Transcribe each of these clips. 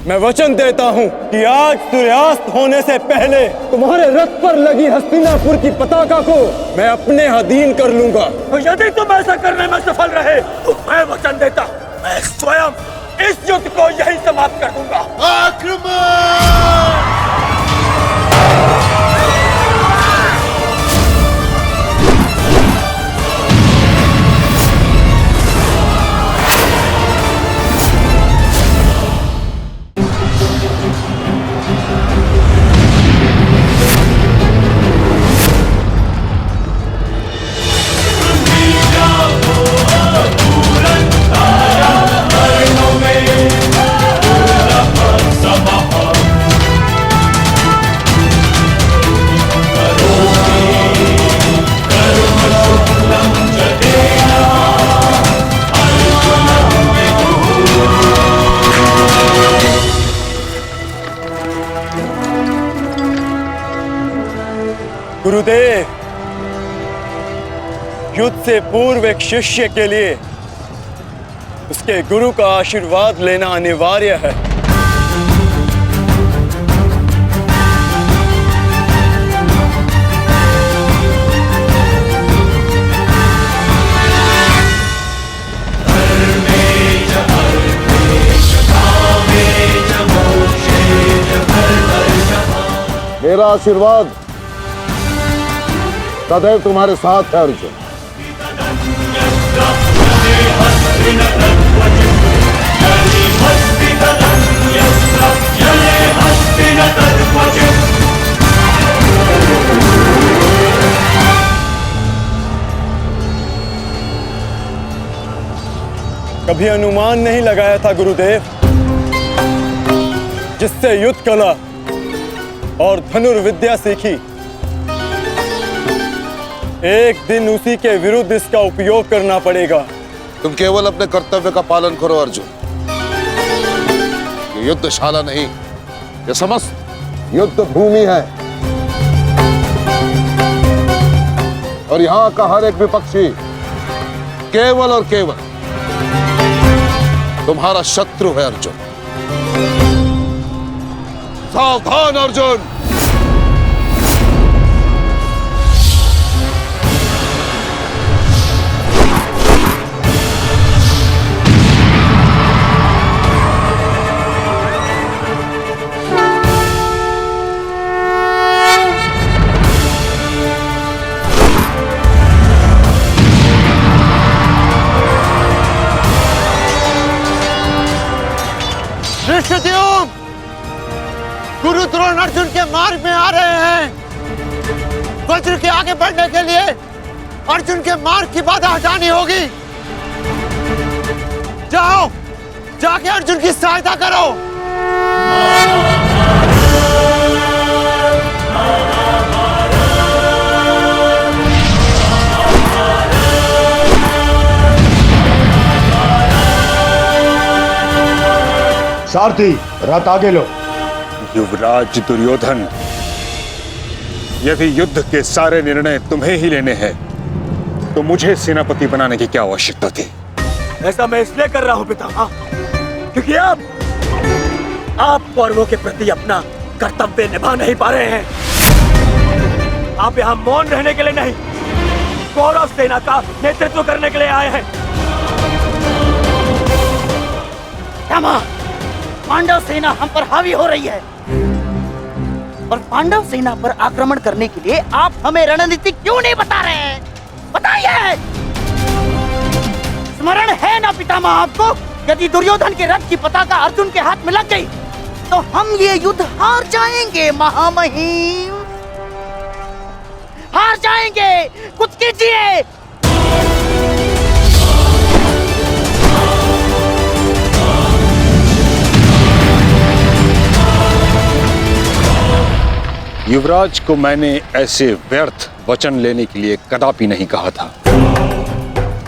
मैं वचन देता हूँ कि आज सूर्यास्त होने से पहले तुम्हारे रथ पर लगी हस्तिनापुर की पताका को मैं अपने अधीन कर लूंगा। तो यदि तुम ऐसा करने में सफल रहे तो मैं वचन देता मैं स्वयं इस युद्ध को यहीं समाप्त कर दूंगा। आक्रमण! गुरुदेव, युद्ध से पूर्व एक शिष्य के लिए उसके गुरु का आशीर्वाद लेना अनिवार्य है। मेरा आशीर्वाद सदैव तुम्हारे साथ है अर्जुन। कभी अनुमान नहीं लगाया था गुरुदेव, जिससे युद्ध कला और धनुर्विद्या सीखी, एक दिन उसी के विरुद्ध इसका उपयोग करना पड़ेगा। तुम केवल अपने कर्तव्य का पालन करो अर्जुन। ये युद्धशाला नहीं, ये समस्त युद्ध भूमि है और यहाँ का हर एक विपक्षी केवल और केवल तुम्हारा शत्रु है अर्जुन। सावधान अर्जुन! धृष्टद्युम्न, गुरु द्रोण अर्जुन के मार्ग में आ रहे हैं। वज्र के आगे बढ़ने के लिए अर्जुन के मार्ग की बाधा हटानी होगी। जाओ, जाके अर्जुन की सहायता करो। सारथी, रथ आगे लो। युवराज दुर्योधन, यदि युद्ध के सारे निर्णय तुम्हें ही लेने हैं तो मुझे सेनापति बनाने की क्या आवश्यकता थी? ऐसा मैं इसलिए कर रहा हूं पितामह, क्योंकि आप कौरवों के प्रति अपना कर्तव्य निभा नहीं पा रहे हैं। आप यहाँ मौन रहने के लिए नहीं, कौरव सेना का नेतृत्व करने के लिए आए हैं। पांडव सेना हम पर हावी हो रही है और पांडव सेना पर आक्रमण करने के लिए आप हमें रणनीति क्यों नहीं बता रहे हैं? बताइए। स्मरण है ना पितामह आपको, यदि दुर्योधन के रथ की पताका अर्जुन के हाथ में लग गई तो हम ये युद्ध हार जाएंगे महामहिम, हार जाएंगे। कुछ कीजिए। युवराज को मैंने ऐसे व्यर्थ वचन लेने के लिए कदापि नहीं कहा था।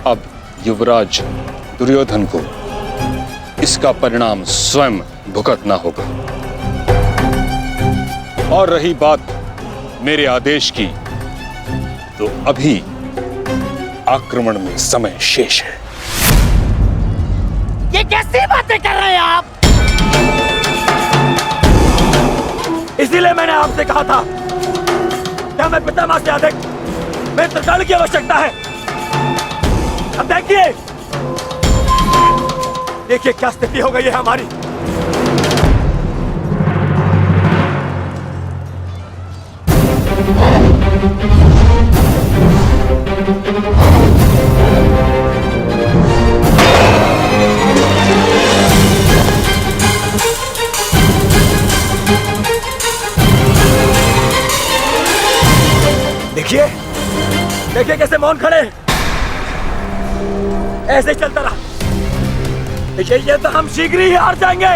अब युवराज दुर्योधन को इसका परिणाम स्वयं भुगतना होगा। और रही बात मेरे आदेश की, तो अभी आक्रमण में समय शेष है। ये कैसी बातें कर रहे हैं आप? मैंने आपसे कहा था क्या मैं पितामह से अधिक मित्रगण की आवश्यकता है। अब देखिए देखिए क्या स्थिति हो गई है हमारी। देखिए देखिए कैसे मौन खड़े, ऐसे ही चलता रहा देखिए ये तो हम शीघ्र ही हार जाएंगे।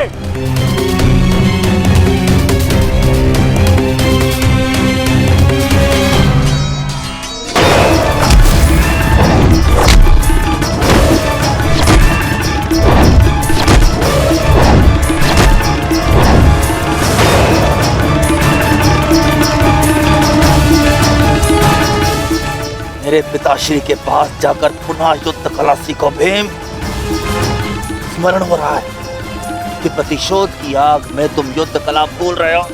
मेरे पिताश्री के पास जाकर पुनः युद्ध कला सीखो भीम। स्मरण हो रहा है कि प्रतिशोध की आग में तुम युद्ध कला भूल रहे हो।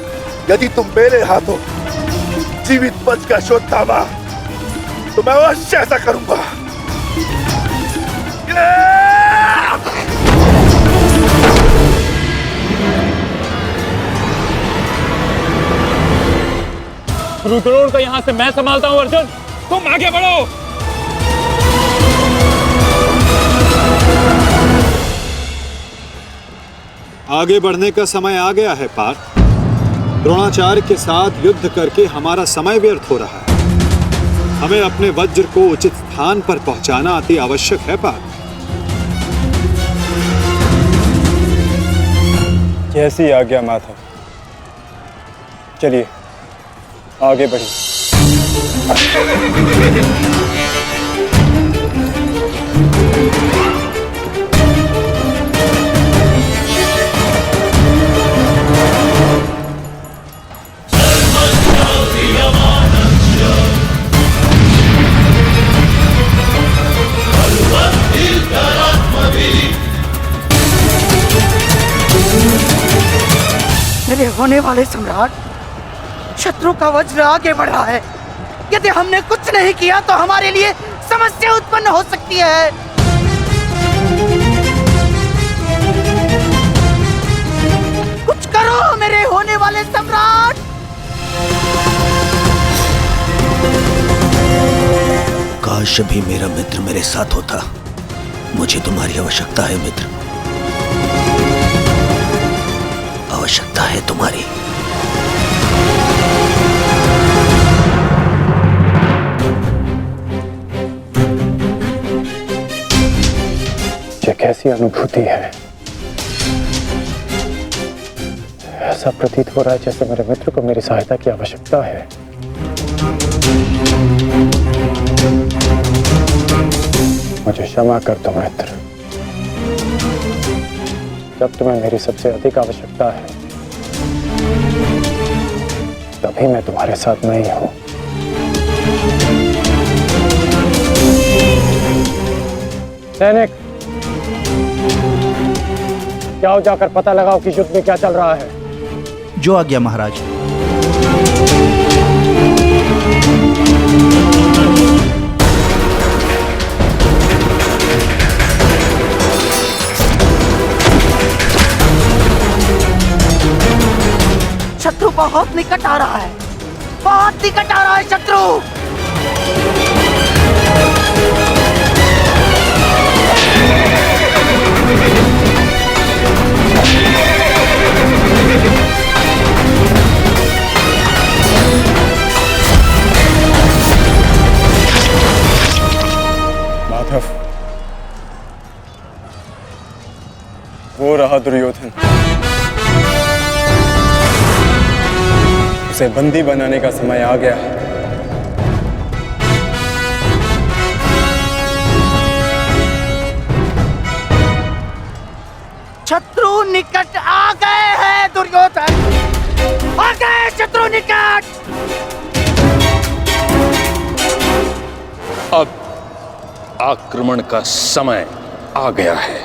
यदि तुम मेरे हाथों जीवित बच का शोध थामा तो मैं अवश्य ऐसा करूंगा। रुद्रोण को यहाँ से मैं संभालता हूँ। अर्जुन तुम आगे बढ़ो। आगे बढ़ने का समय आ गया है पार्थ। द्रोणाचार्य के साथ युद्ध करके हमारा समय व्यर्थ हो रहा है। हमें अपने वज्र को उचित स्थान पर पहुंचाना अति आवश्यक है पार्थ। जैसी आज्ञा माधव। चलिए आगे बढ़िए। मेरे होने वाले सम्राट, शत्रु का वज्र आगे बढ़ रहा है। यदि हमने कुछ नहीं किया तो हमारे लिए समस्या उत्पन्न हो सकती है। कुछ करो मेरे होने वाले सम्राट। काश भी मेरा मित्र मेरे साथ होता। मुझे तुम्हारी आवश्यकता है मित्र, आवश्यकता है तुम्हारी। ये कैसी अनुभूति है। ऐसा प्रतीत हो रहा है जैसे मेरे मित्र को मेरी सहायता की आवश्यकता है। मुझे क्षमा कर दो मित्र। जब तुम्हें मेरी सबसे अधिक आवश्यकता है तभी मैं तुम्हारे साथ नहीं हूं। सैनिक, जाओ जाकर पता लगाओ कि युद्ध में क्या चल रहा है। जो आज्ञा महाराज। शत्रु बहुत निकट आ रहा है, बहुत निकट आ रहा है शत्रु। माधव, वो रहा दुर्योधन। उसे बंदी बनाने का समय आ गया। शत्रु निकट आ गए हैं दुर्योधन, आ गए शत्रु निकट। अब आक्रमण का समय आ गया है।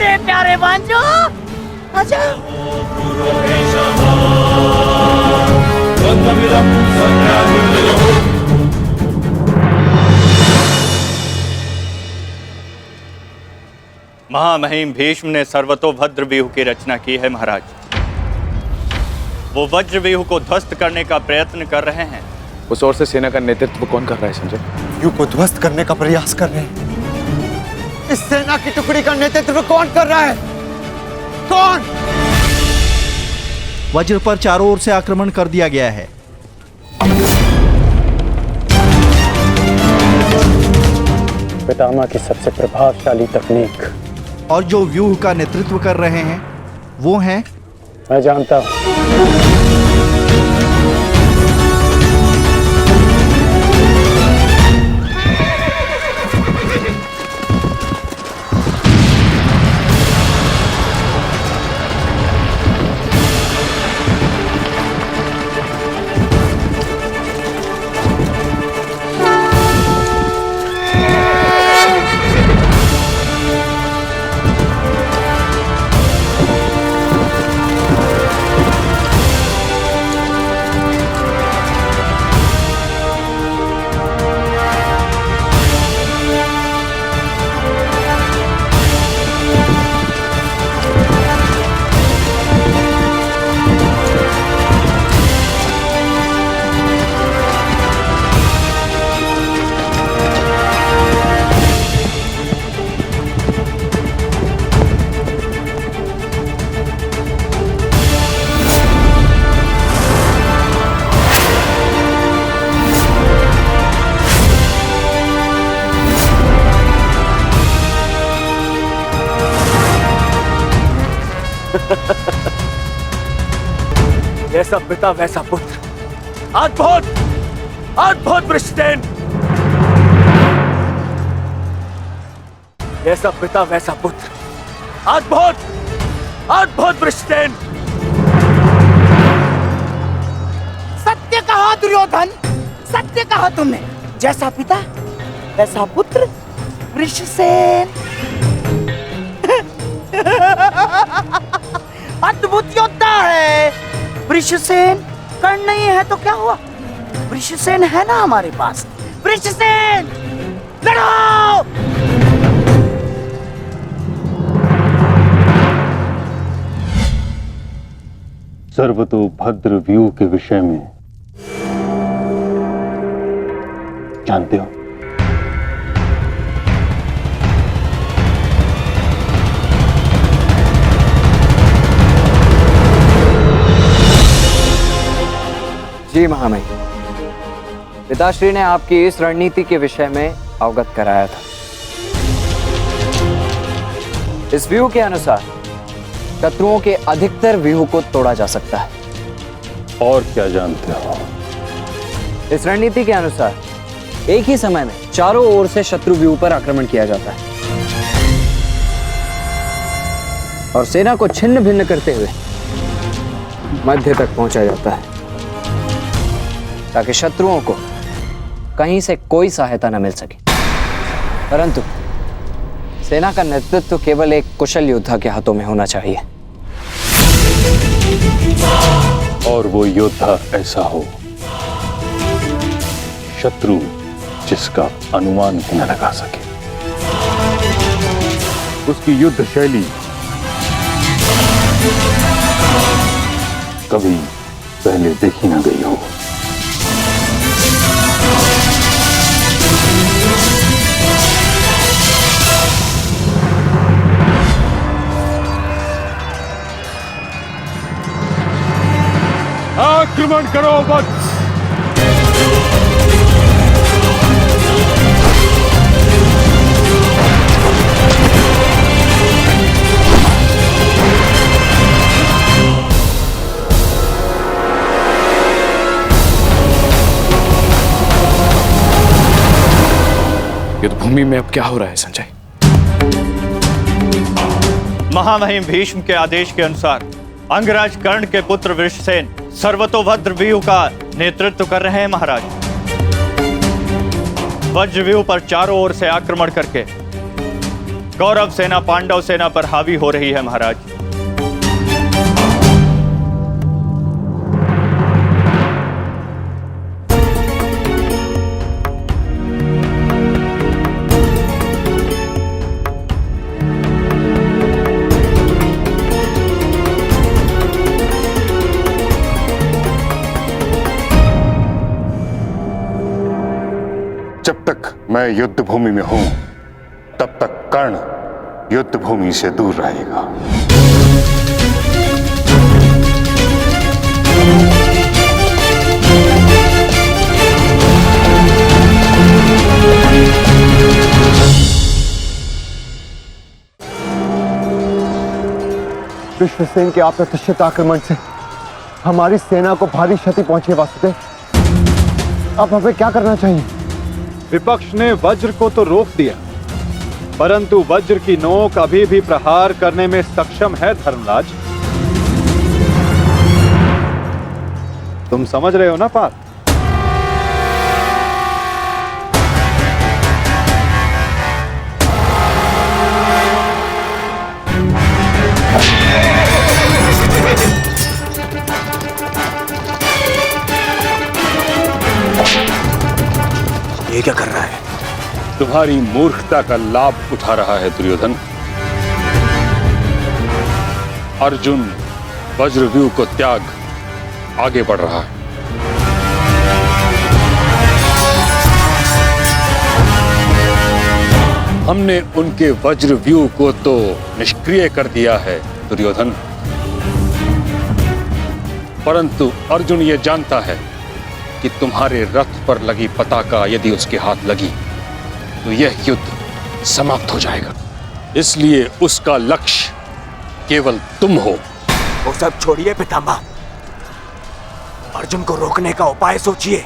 मेरे प्यारे भांजो, आजा। महामहिम भीष्म ने सर्वतोभद्र व्यूह की रचना की है महाराज। वो वज्र व्यूह को ध्वस्त करने का प्रयत्न कर रहे हैं। उस ओर से सेना का नेतृत्व कौन कर रहा है संजय? व्यूह को ध्वस्त करने का प्रयास कर रहे हैं। इस सेना की टुकड़ी का नेतृत्व कौन कर रहा है? कौन? वज्र पर चारों ओर से आक्रमण कर दिया गया है। पितामह की सबसे प्रभावशाली तकनीक। और जो व्यूह का नेतृत्व कर रहे हैं वो हैं, मैं जानता हूं। जैसा पिता वैसा पुत्र। अद्भुत, अद्भुत वृषसेन। जैसा पिता वैसा पुत्र। अद्भुत, अद्भुत वृषसेन। सत्य कहा दुर्योधन, सत्य कहा तुमने। जैसा पिता वैसा पुत्र वृषसेन। अद्भुत योद्धा है वृषसेन। कर्ण नहीं है तो क्या हुआ, वृषसेन है ना हमारे पास। वृषसेन लड़ो। सर्वतोभद्र व्यूह के विषय में जानते हो? जी महामहिम, पिताश्री ने आपकी इस रणनीति के विषय में अवगत कराया था। इस व्यूह के अनुसार शत्रुओं के अधिकतर व्यूह को तोड़ा जा सकता है। और क्या जानते हो? इस रणनीति के अनुसार एक ही समय में चारों ओर से शत्रु व्यूह पर आक्रमण किया जाता है और सेना को छिन्न भिन्न करते हुए मध्य तक पहुंचा जाता है ताकि शत्रुओं को कहीं से कोई सहायता न मिल सके। परंतु सेना का नेतृत्व केवल एक कुशल योद्धा के हाथों में होना चाहिए। और वो योद्धा ऐसा हो शत्रु जिसका अनुमान भी न लगा सके। उसकी युद्ध शैली कभी पहले देखी न गई हो। आक्रमण करो वत्स। युद्ध भूमि में अब क्या हो रहा है संजय? महामहिम भीष्म के आदेश के अनुसार अंगराज कर्ण के पुत्र वृषसेन सर्वतोभद्र व्यूह का नेतृत्व कर रहे हैं महाराज। वज्र व्यूह पर चारों ओर से आक्रमण करके कौरव सेना पांडव सेना पर हावी हो रही है महाराज। जब तक मैं युद्ध भूमि में हूं तब तक कर्ण युद्ध भूमि से दूर रहेगा। विश्वसेन के अप्रत्याशित आक्रमण से हमारी सेना को भारी क्षति पहुंची है वासुदेव। अब हमें क्या करना चाहिए? विपक्ष ने वज्र को तो रोक दिया, परंतु वज्र की नोक अभी भी प्रहार करने में सक्षम है धर्मराज। तुम समझ रहे हो ना पार्थ? ये क्या कर रहा है? तुम्हारी मूर्खता का लाभ उठा रहा है दुर्योधन। अर्जुन वज्रव्यूह को त्याग आगे बढ़ रहा है। हमने उनके वज्रव्यूह को तो निष्क्रिय कर दिया है दुर्योधन, परंतु अर्जुन ये जानता है कि तुम्हारे रथ पर लगी पताका यदि उसके हाथ लगी तो यह युद्ध समाप्त हो जाएगा। इसलिए उसका लक्ष्य केवल तुम हो। वो सब छोड़िए पितामह, अर्जुन को रोकने का उपाय सोचिए।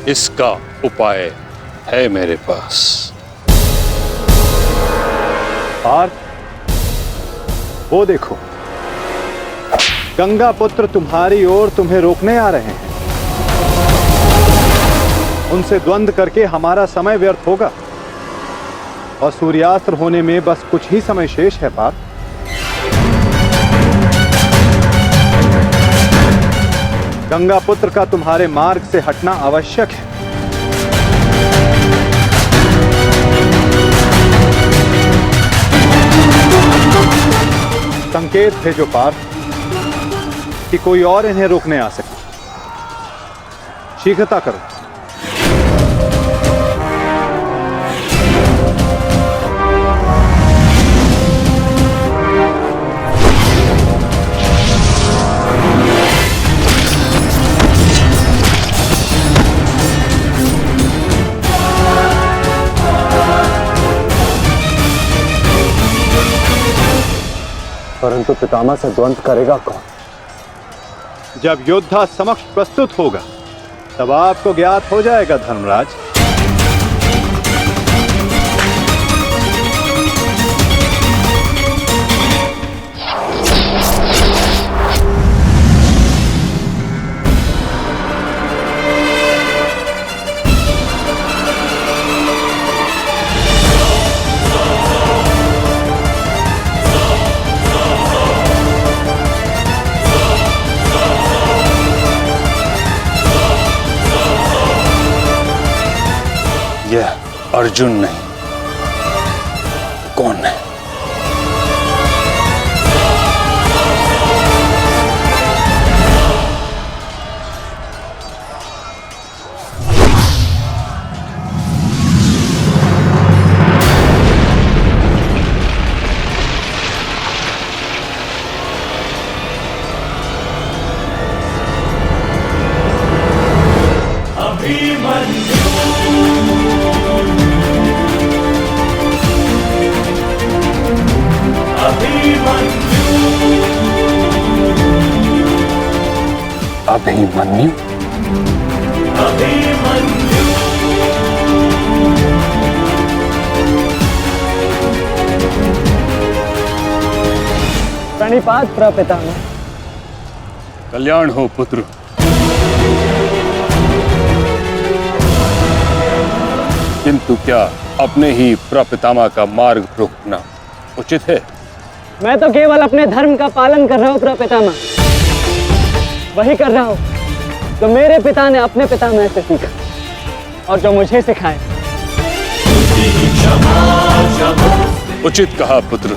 इसका उपाय है मेरे पास। पार्थ, वो देखो, गंगा पुत्र तुम्हारी ओर तुम्हें रोकने आ रहे हैं। उनसे द्वंद्व करके हमारा समय व्यर्थ होगा और सूर्यास्त्र होने में बस कुछ ही समय शेष है पार्थ। गंगा पुत्र का तुम्हारे मार्ग से हटना आवश्यक है। संकेत भेजो पार्थ कि कोई और इन्हें रोकने आ सके। शीघ्रता करो। परंतु पितामह से द्वंद्व करेगा कौन? जब योद्धा समक्ष प्रस्तुत होगा तब आपको ज्ञात हो जाएगा धर्मराज। यह अर्जुन नहीं, कौन है? अभिमन्यु। प्रणिपात प्रपितामह। कल्याण हो पुत्र। किंतु क्या अपने ही प्रपितामह का मार्ग रोकना उचित है? मैं तो केवल अपने धर्म का पालन कर रहा हूँ प्रपितामह। वही कर रहा हूँ जो मेरे पिता ने अपने पितामह से सीखा और जो मुझे सिखाए। उचित कहा पुत्र।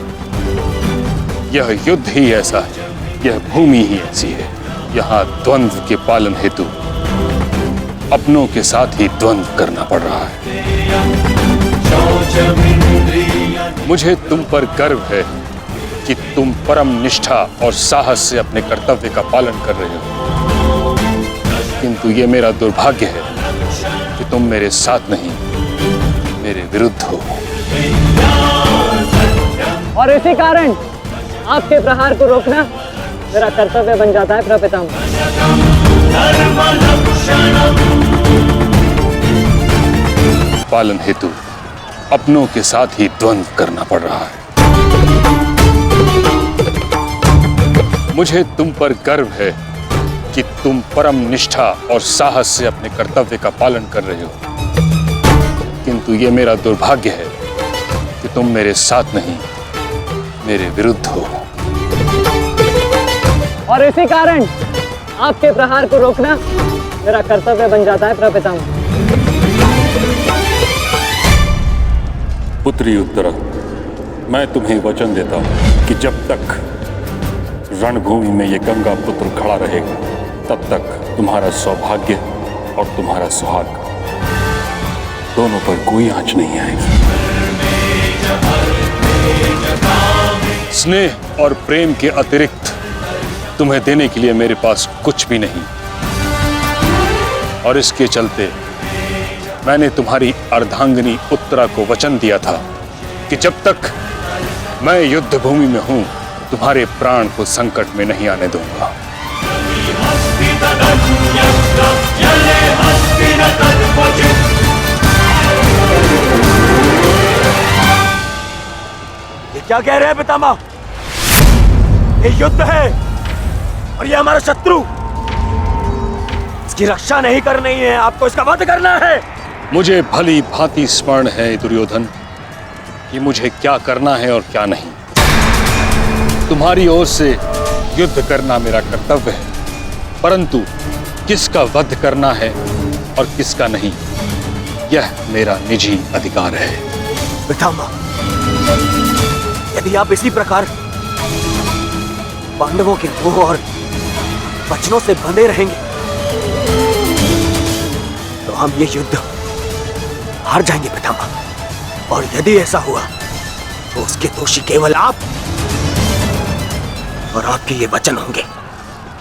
यह युद्ध ही ऐसा है, यह भूमि ही ऐसी है। यहाँ द्वंद्व के पालन हेतु अपनों के साथ ही द्वंद्व करना पड़ रहा है। मुझे तुम पर गर्व है कि तुम परम निष्ठा और साहस से अपने कर्तव्य का पालन कर रहे हो, किंतु ये मेरा दुर्भाग्य है कि तुम मेरे साथ नहीं, मेरे विरुद्ध हो। और इसी कारण आपके प्रहार को रोकना मेरा कर्तव्य बन जाता है प्रपितामह। पालन हेतु अपनों के साथ ही द्वंद्व करना पड़ रहा है। मुझे तुम पर गर्व है कि तुम परम निष्ठा और साहस से अपने कर्तव्य का पालन कर रहे हो, किंतु ये मेरा दुर्भाग्य है कि तुम मेरे साथ नहीं, मेरे विरुद्ध हो। और इसी कारण आपके प्रहार को रोकना मेरा कर्तव्य बन जाता है प्रपितामह। पुत्री उत्तरा, मैं तुम्हें वचन देता हूं कि जब तक रणभूमि में ये गंगा पुत्र खड़ा रहेगा, तब तक तुम्हारा सौभाग्य और तुम्हारा सुहाग दोनों पर कोई आंच नहीं आएगी। स्नेह और प्रेम के अतिरिक्त तुम्हें देने के लिए मेरे पास कुछ भी नहीं, और इसके चलते मैंने तुम्हारी अर्धांगिनी उत्तरा को वचन दिया था कि जब तक मैं युद्ध भूमि में हूं, तुम्हारे प्राण को संकट में नहीं आने दूंगा। ये क्या कह रहे हैं पितामह? ये युद्ध है और ये हमारा शत्रु, इसकी रक्षा नहीं करनी है, आपको इसका वध करना है। मुझे भली भांति स्मरण है दुर्योधन कि मुझे क्या करना है और क्या नहीं। तुम्हारी ओर से युद्ध करना मेरा कर्तव्य है, परंतु किसका वध करना है और किसका नहीं, यह मेरा निजी अधिकार है। पितामह, यदि आप इसी प्रकार पांडवों के मोह और वचनों से बंधे रहेंगे तो हम ये युद्ध हार जाएंगे पितामह, और यदि ऐसा हुआ तो उसके दोषी केवल आप और आपके ये वचन होंगे।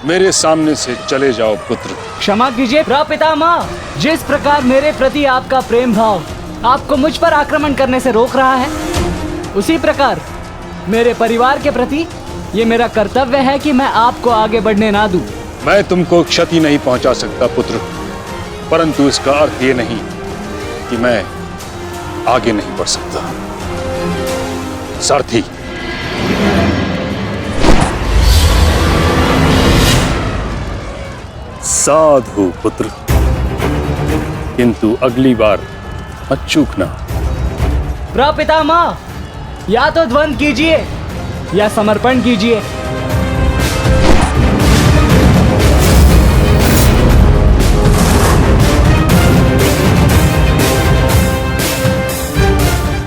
मेरे सामने से चले जाओ पुत्र। क्षमा कीजिए प्रपितामह, जिस प्रकार मेरे प्रति आपका प्रेम भाव आपको मुझ पर आक्रमण करने से रोक रहा है, उसी प्रकार मेरे परिवार के प्रति ये मेरा कर्तव्य है कि मैं आपको आगे बढ़ने ना दूं। मैं तुमको क्षति नहीं पहुंचा सकता पुत्र, परंतु इसका अर्थ ये नहीं कि मैं आगे नहीं बढ़ सकता। सारथी, साधु पुत्र, किंतु अगली बार मत चूकना। प्रपितामह, या तो द्वंद्व कीजिए या समर्पण कीजिए।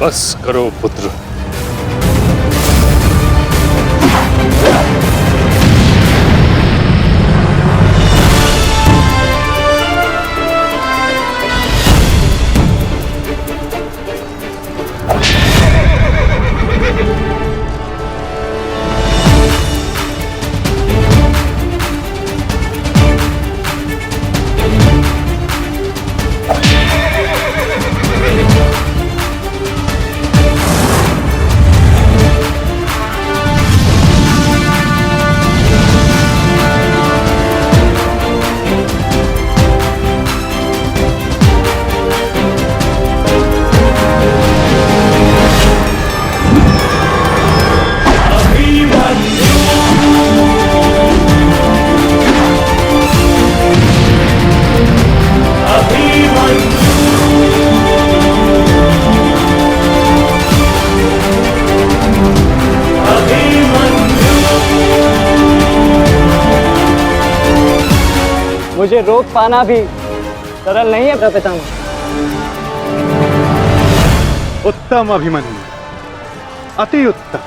बस करो पुत्र। मुझे रोक पाना भी सरल नहीं है प्रपितामह। उत्तम अभिमन्यु, अति उत्तम।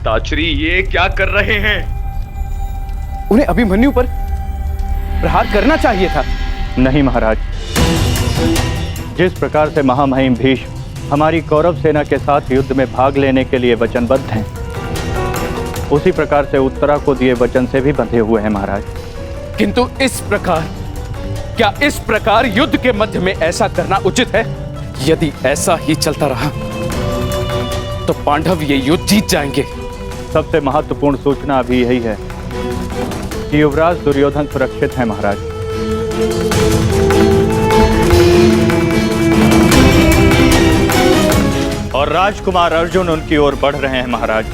ताचरी ये क्या कर रहे हैं? उन्हें अभिमन्यु पर प्रहार करना चाहिए था। नहीं महाराज, जिस प्रकार से महामहिम भीष्म हमारी कौरव सेना के साथ युद्ध में भाग लेने के लिए वचनबद्ध हैं, उसी प्रकार से उत्तरा को दिए वचन से भी बंधे हुए हैं महाराज। किंतु इस प्रकार, क्या इस प्रकार युद्ध के मध्य में ऐसा करना उचित है? यदि ऐसा ही चलता रहा तो पांडव ये युद्ध जीत जाएंगे। सबसे महत्वपूर्ण सूचना अभी यही है कि युवराज दुर्योधन सुरक्षित है महाराज। और राजकुमार अर्जुन उनकी ओर बढ़ रहे हैं महाराज।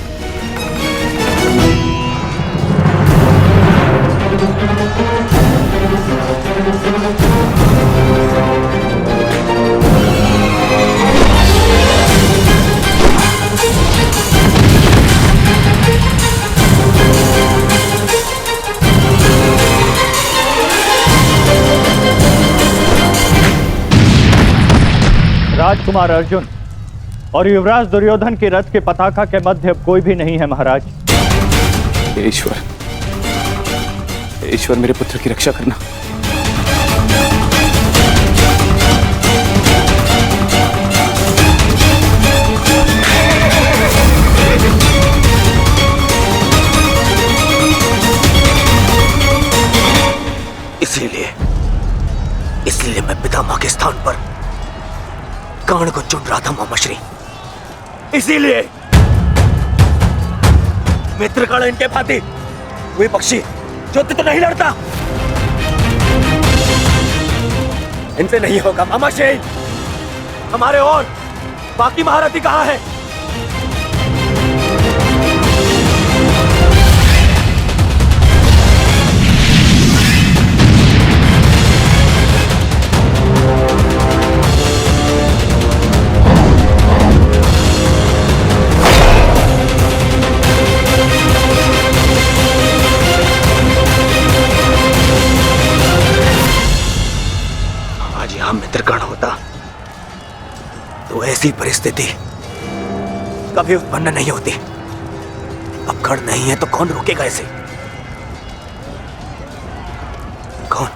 राजकुमार अर्जुन और युवराज दुर्योधन के रथ के पताका के मध्य कोई भी नहीं है महाराज। ईश्वर, ईश्वर मेरे पुत्र की रक्षा करना। इसलिए मैं पितामह के स्थान पर कर्ण को चुन रहा था मामाश्री। इसीलिए मित्र कर्ण इनके भांति वे पक्षी युद्ध तो नहीं लड़ता। इनसे नहीं होगा मामाश्री। हमारे और बाकी महारथी कहाँ है? मित्रगण होता तो ऐसी परिस्थिति कभी उत्पन्न नहीं होती। अब गण नहीं है तो कौन रोकेगा इसे? कौन?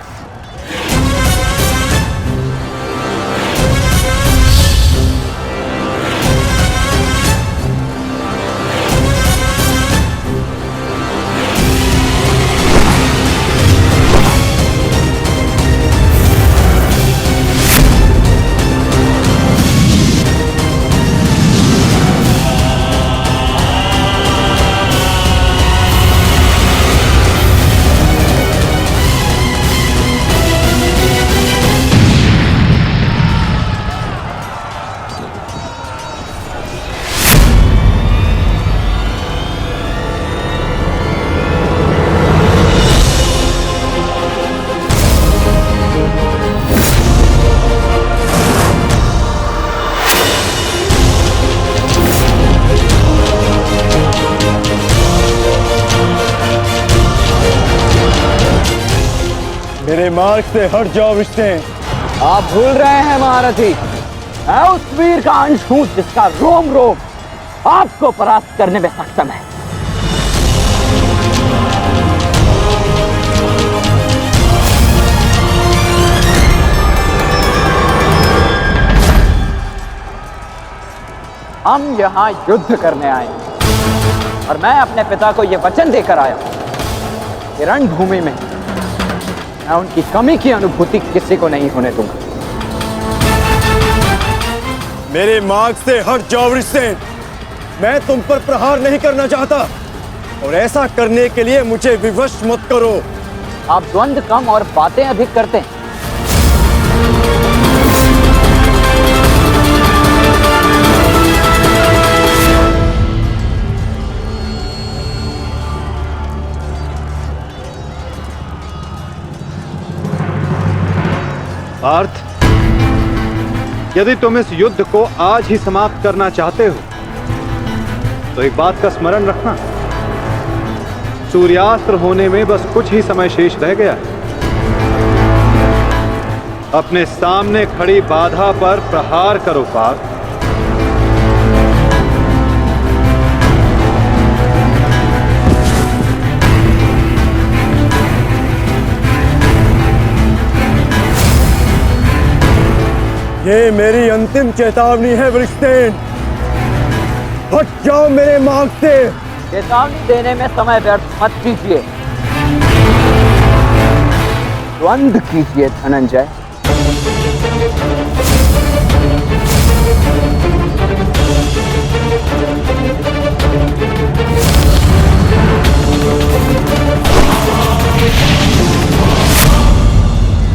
मेरे मार्ग से हट जाओ विष्णु। आप भूल रहे हैं महारथी, मैं उस वीर का अंश हूं जिसका रोम रोम आपको परास्त करने में सक्षम है। हम यहां युद्ध करने आए और मैं अपने पिता को यह वचन देकर आया कि रणभूमि में मैं उनकी कमी की अनुभूति किसी को नहीं होने दूंगा। मेरे मार्ग से हट जाओ वृषसेन। मैं तुम पर प्रहार नहीं करना चाहता और ऐसा करने के लिए मुझे विवश मत करो। आप द्वंद्व कम और बातें अधिक करते हैं। पार्थ, यदि तुम इस युद्ध को आज ही समाप्त करना चाहते हो तो एक बात का स्मरण रखना, सूर्यास्त्र होने में बस कुछ ही समय शेष रह गया है। अपने सामने खड़ी बाधा पर प्रहार करो पार्थ। ये मेरी अंतिम चेतावनी है वृषसेन, हट जाओ मेरे मार्ग से। चेतावनी देने में समय व्यर्थ मत कीजिए, द्वंद्व कीजिए धनंजय।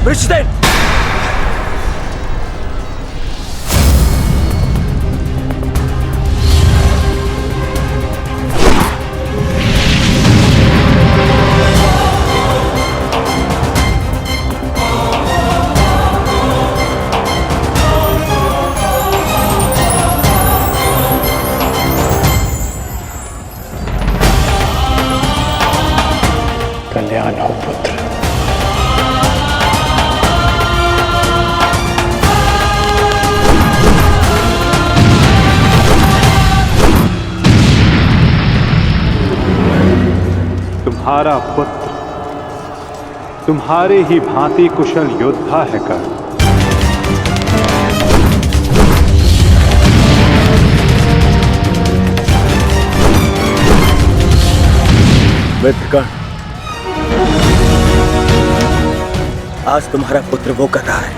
वृषसेन, कल्याण हो पुत्र। तुम्हारा पुत्र तुम्हारे ही भांति कुशल योद्धा है कर्ण। मित्रगण, आज तुम्हारा पुत्र वो कर रहा है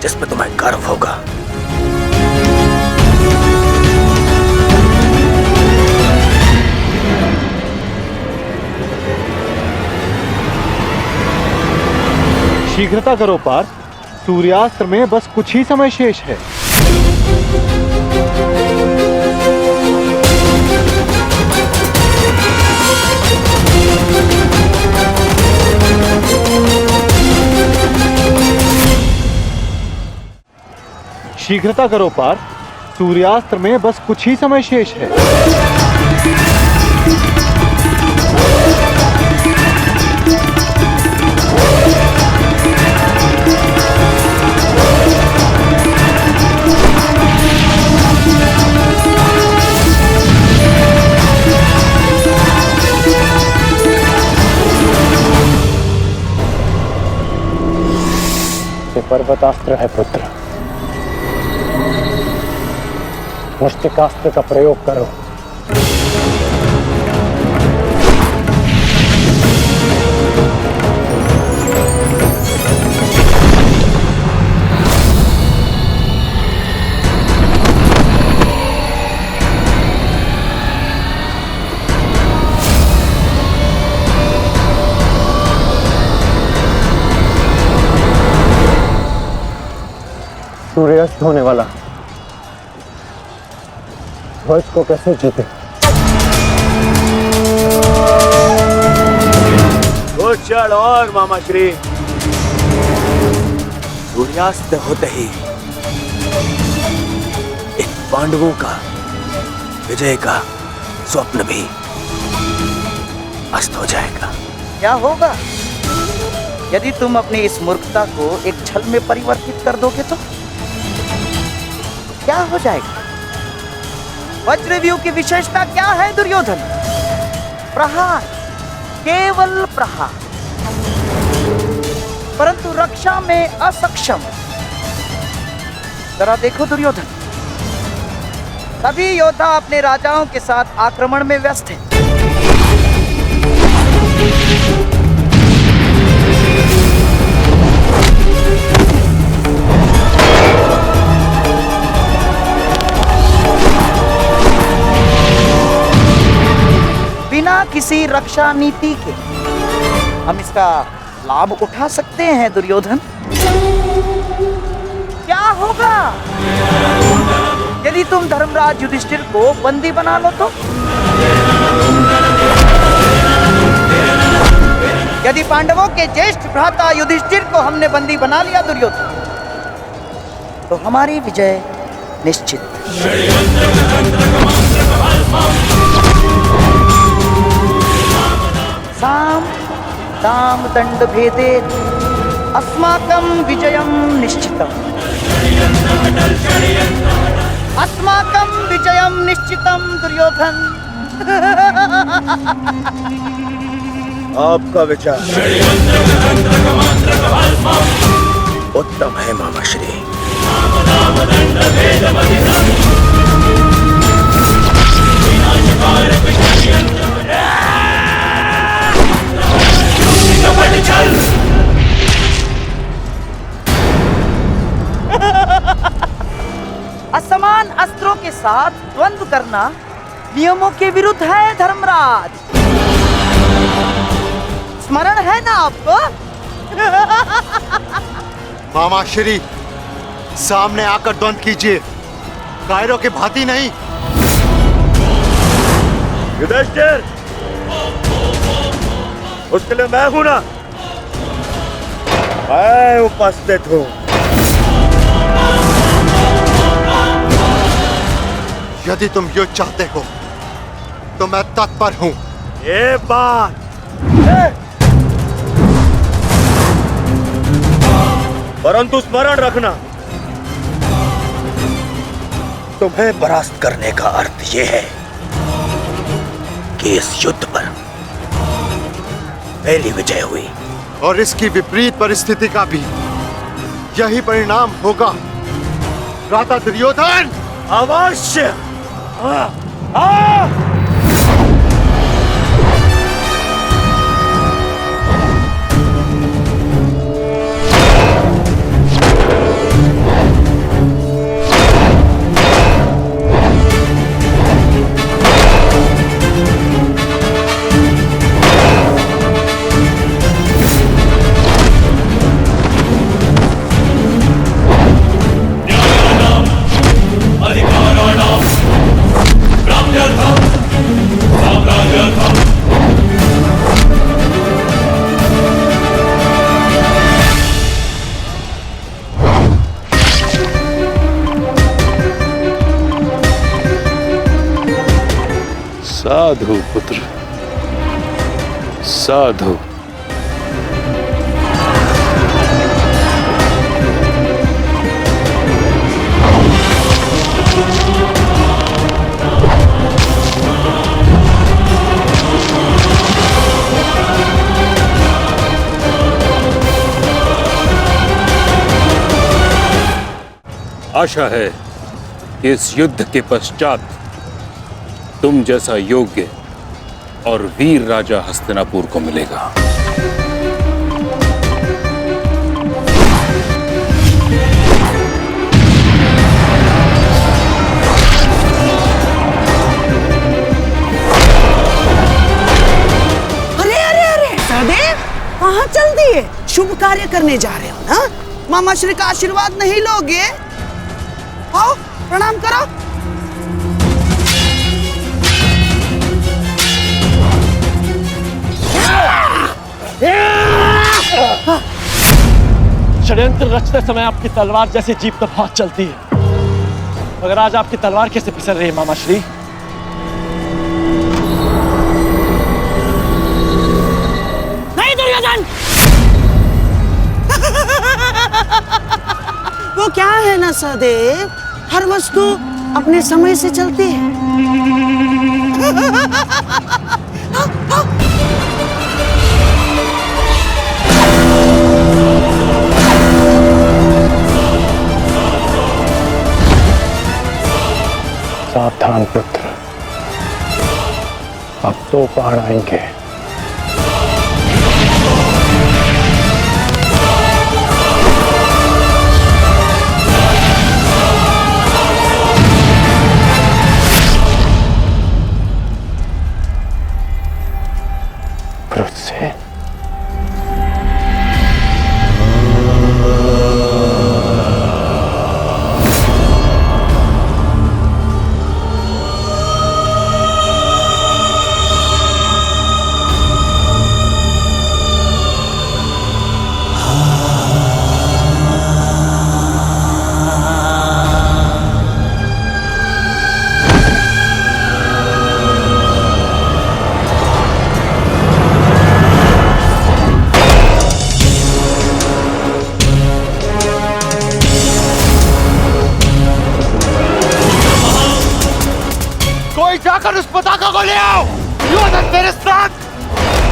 जिस पर तुम्हें गर्व होगा। शीघ्रता करो पार्थ, सूर्यास्त्र में बस कुछ ही समय शेष है। शीघ्रता करो पार्थ, सूर्यास्त्र में बस कुछ ही समय शेष है। ये पर्वतास्त्र है पुत्र, मुष्टिकास्त्र का प्रयोग करो। सूर्यास्त होने वाला, ध्वज को कैसे जीते? कुछ क्षण और मामा श्री। सूर्यास्त होते ही इन पांडवों का विजय का स्वप्न भी अस्त हो जाएगा। क्या होगा यदि तुम अपनी इस मूर्खता को एक छल में परिवर्तित कर दोगे तो क्या हो जाएगा? वज्रव्यूह की विशेषता क्या है दुर्योधन? प्रहार, केवल प्रहार, परंतु रक्षा में असक्षम। जरा देखो दुर्योधन, सभी योद्धा अपने राजाओं के साथ आक्रमण में व्यस्त हैं। बिना किसी रक्षा नीति के हम इसका लाभ उठा सकते हैं दुर्योधन। क्या होगा यदि तुम धर्मराज युधिष्ठिर को बंदी बना लो तो? यदि पांडवों के ज्येष्ठ भ्राता युधिष्ठिर को हमने बंदी बना लिया दुर्योधन, तो हमारी विजय निश्चित। साम दाम दंड भेदे अस्माकं विजयं निश्चितम्। अस्माकं विजयं निश्चितं दुर्योधन। आपका विचार उत्तम है मामाश्री। असमान अस्त्रों के साथ द्वंद्व करना नियमों के विरुद्ध है धर्मराज। स्मरण है ना आपको? मामा श्री, सामने आकर द्वंद्व कीजिए, कायरों की भांति नहीं। युधिष्ठिर, उसके लिए मैं हूं ना, मैं उपस्थित हूं। यदि तुम युद्ध चाहते हो तो मैं तत्पर हूं। ये बात परंतु स्मरण रखना, तुम्हें परास्त करने का अर्थ यह है कि इस युद्ध पर पहली विजय हुई, और इसकी विपरीत परिस्थिति का भी यही परिणाम होगा। भ्राता दुर्योधन, अवश्य। साधु पुत्र, साधु। आशा है कि इस युद्ध के पश्चात तुम जैसा योग्य और वीर राजा हस्तिनापुर को मिलेगा। अरे अरे अरे सहदेव, कहाँ चल दिए? शुभ कार्य करने जा रहे हो ना? मामा श्री का आशीर्वाद नहीं लोगे? आओ प्रणाम करो। षड्यंत्र रचते समय आपकी तलवार जैसी जीप तो बहुत चलती है, मगर आज आपकी तलवार कैसे फिसल रही है मामाश्री? नहीं दुर्योधन, वो क्या है ना सहदेव, हर वस्तु अपने समय से चलती है। सावधान पुत्र, अब तो पहाड़ आएंगे। से उस पताका को ले आओ। दुर्योधन मेरे साथ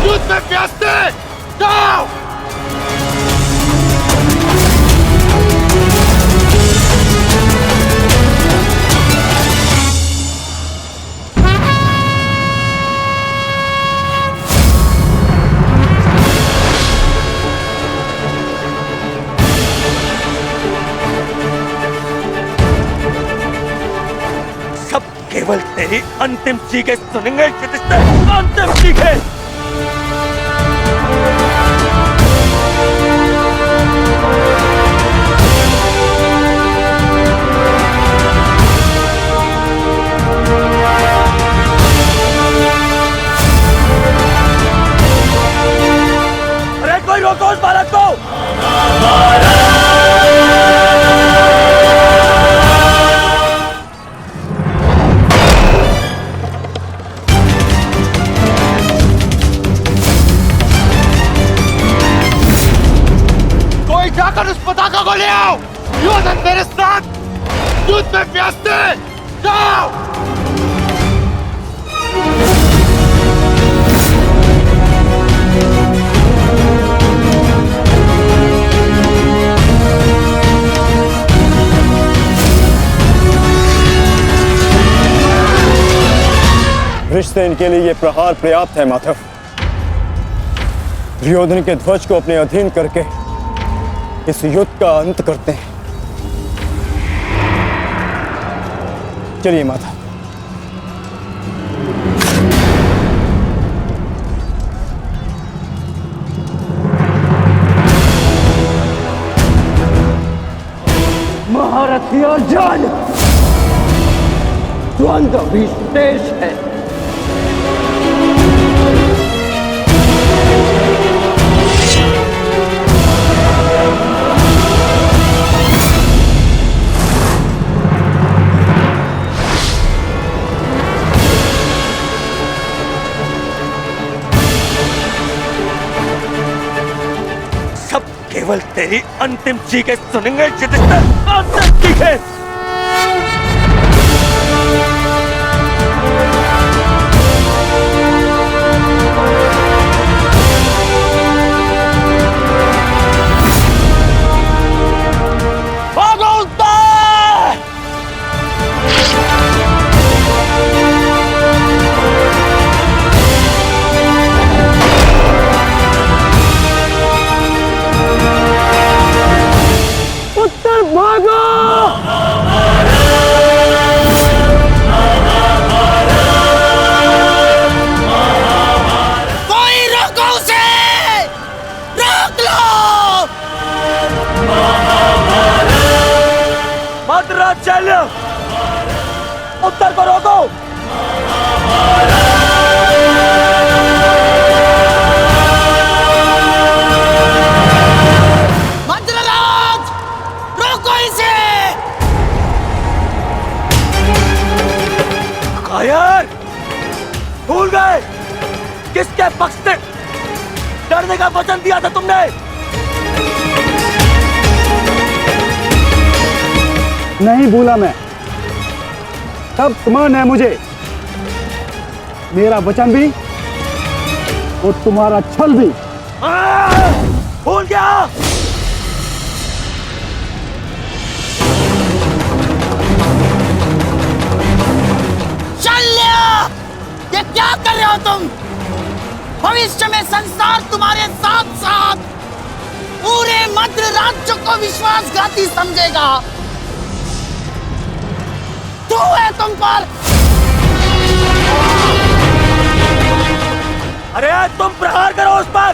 युद्ध में व्यस्त है। जाओ। केवल तेरी अंतिम चीखें सुनेंगे युधिष्ठिर, अंतिम चीखें। अरे कोई रोको उस बालक को। जाकर उस पताका को ले आओ। दुर्योधन मेरे साथ युद्ध में व्यस्त है। जाओ। वृषसेन के लिए ये प्रहार पर्याप्त है माधव। दुर्योधन के ध्वज को अपने अधीन करके इस युद्ध का अंत करते हैं। चलिए माता। महारथी अर्जुन, द्वंद्व भी शेष है। केवल तेरी अंतिम चीखें सुनेंगे युधिष्ठिर, अंतिम चीखें। भागो उत्तर। उत्तर भागो। कोई रोको उसे। रोक लो। भद्राचल्य, उत्तर को रोको। कायर, भूल गए किसके पक्ष से लड़ने का वचन दिया था तुमने? नहीं भूला मैं। तब समान है मुझे मेरा वचन भी और तुम्हारा छल भी। भूल गया। ये क्या कर रहे हो तुम? भविष्य में संसार तुम्हारे साथ साथ पूरे मद्र राज्य को विश्वासघाती समझेगा। तू है तुम पर। अरे तुम प्रहार करो उस पर।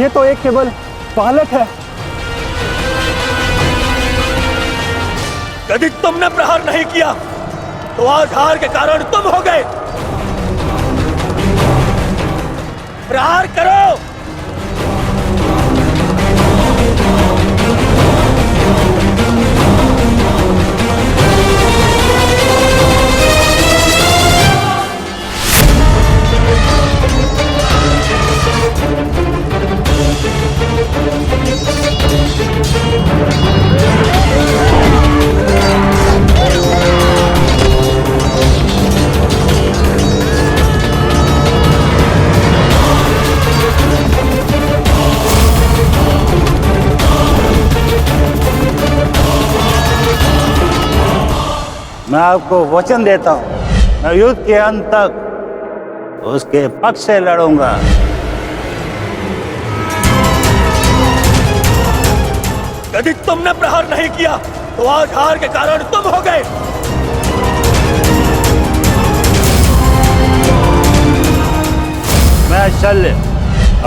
ये तो एक केवल बालक है। यदि तुमने प्रहार नहीं किया तो आज हार के कारण तुम हो गए। प्रहार करो। मैं आपको वचन देता हूँ, मैं युद्ध के अंत तक उसके पक्ष से लड़ूंगा। यदि तुमने प्रहार नहीं किया तो आज हार के कारण तुम हो गए। मैं शल्य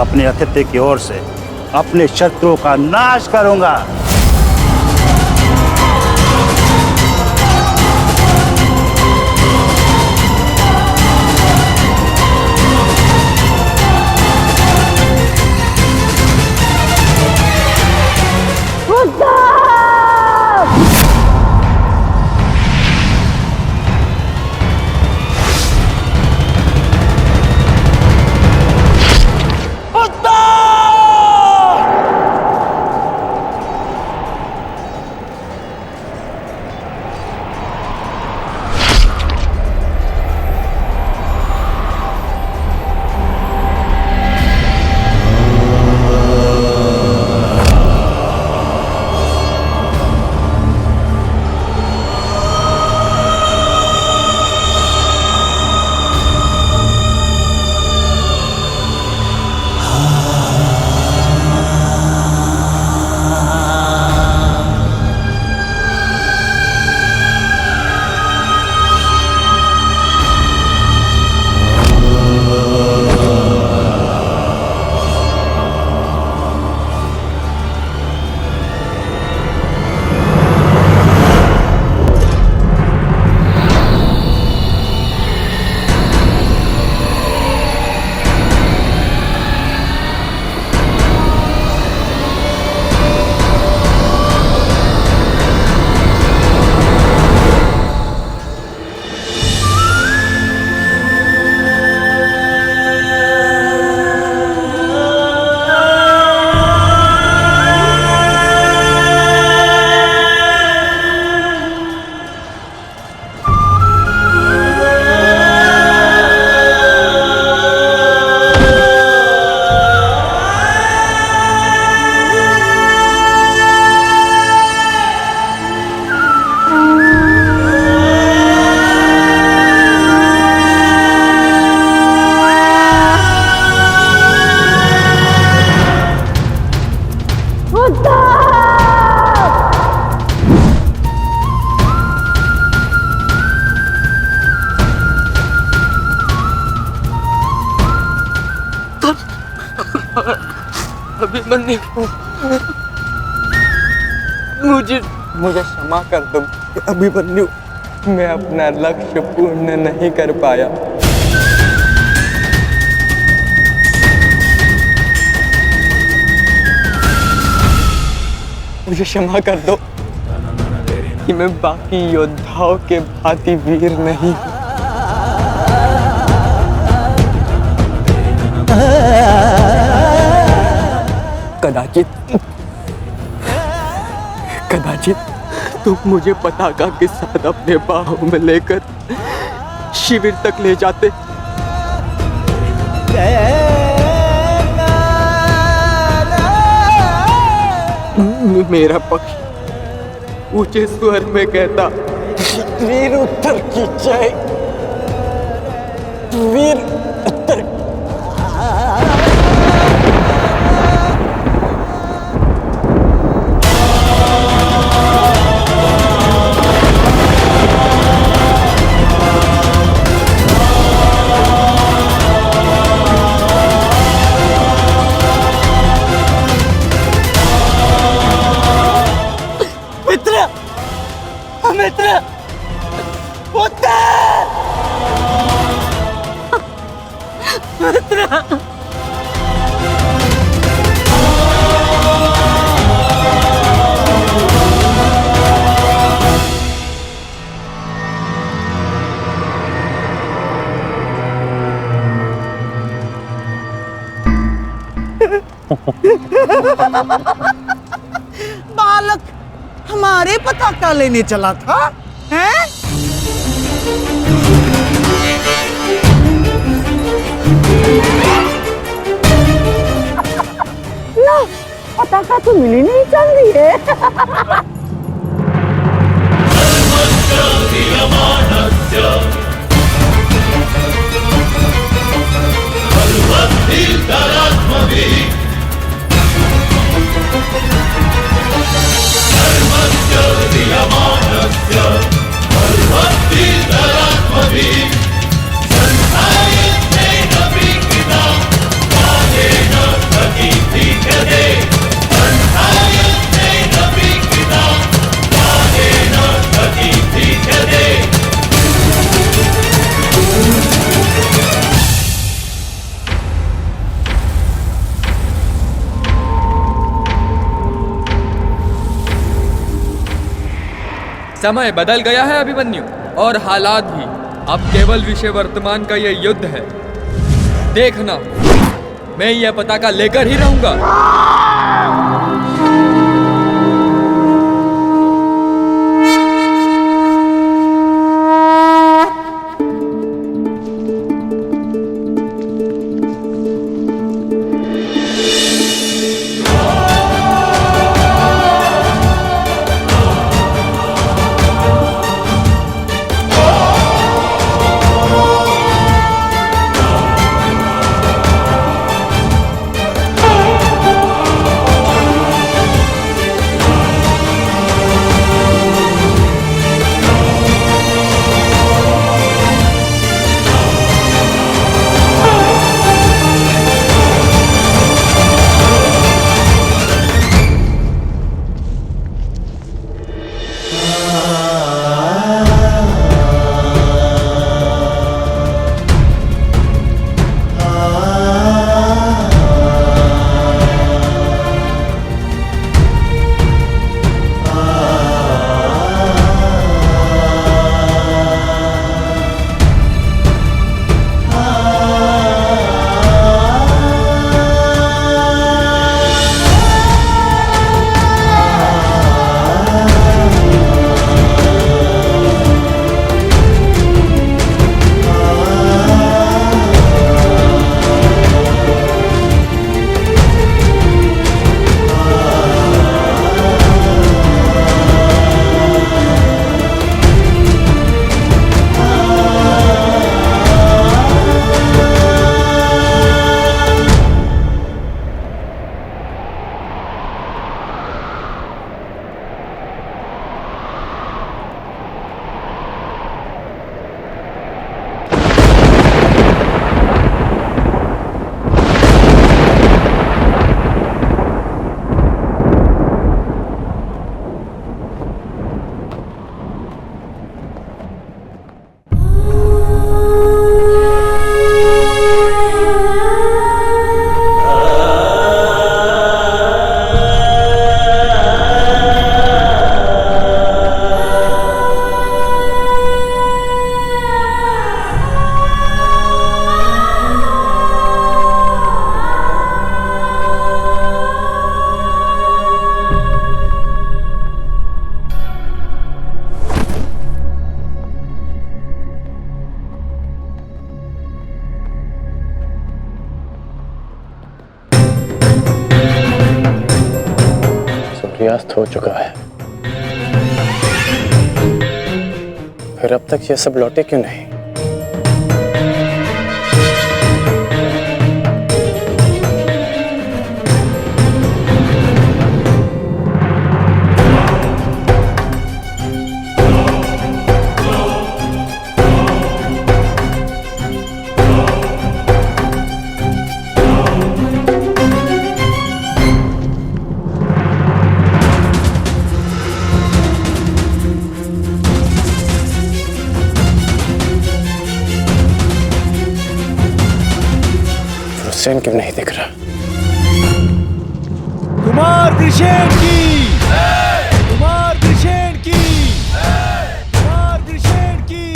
अपने अतिथि की ओर से अपने शत्रुओं का नाश करूंगा। अभिमन्यु, मुझे क्षमा कर दो अभिमन्यु, मैं अपना लक्ष्य पूर्ण नहीं कर पाया। मुझे क्षमा कर दो कि मैं बाकी योद्धाओं के भांति वीर नहीं हूं। कदाचित तुम मुझे पताका के साथ अपने बाहों में लेकर शिविर तक ले जाते। मेरा पक्ष ऊंचे स्वर में कहता, वीर उत्तर की जय, वीर उत्तर। मित्र, मित्र, बालक हमारे पताका लेने चला था, हैं? ला, पताका तो मिली नहीं चल रही है। समय बदल गया है अभिमन्यु, और हालात भी। अब केवल विषय वर्तमान का यह युद्ध है। देखना, मैं यह पताका लेकर ही रहूंगा। सूर्यास्त हो चुका है, फिर अब तक ये सब लौटे क्यों नहीं? हुसैन क्यों नहीं दिख रहा? कुमार त्रिशेन की, कुमार त्रिशेन की, कुमार त्रिशेन की।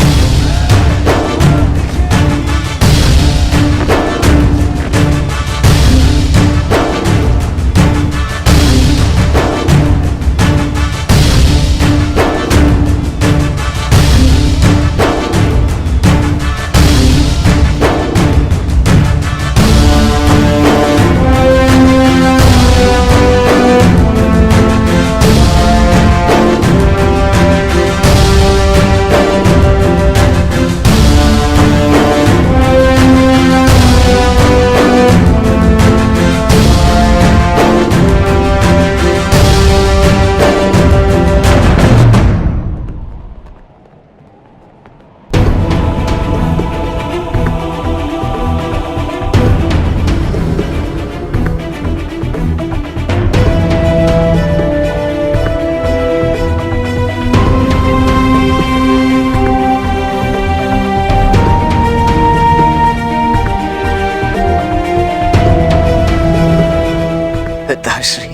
पिताश्री।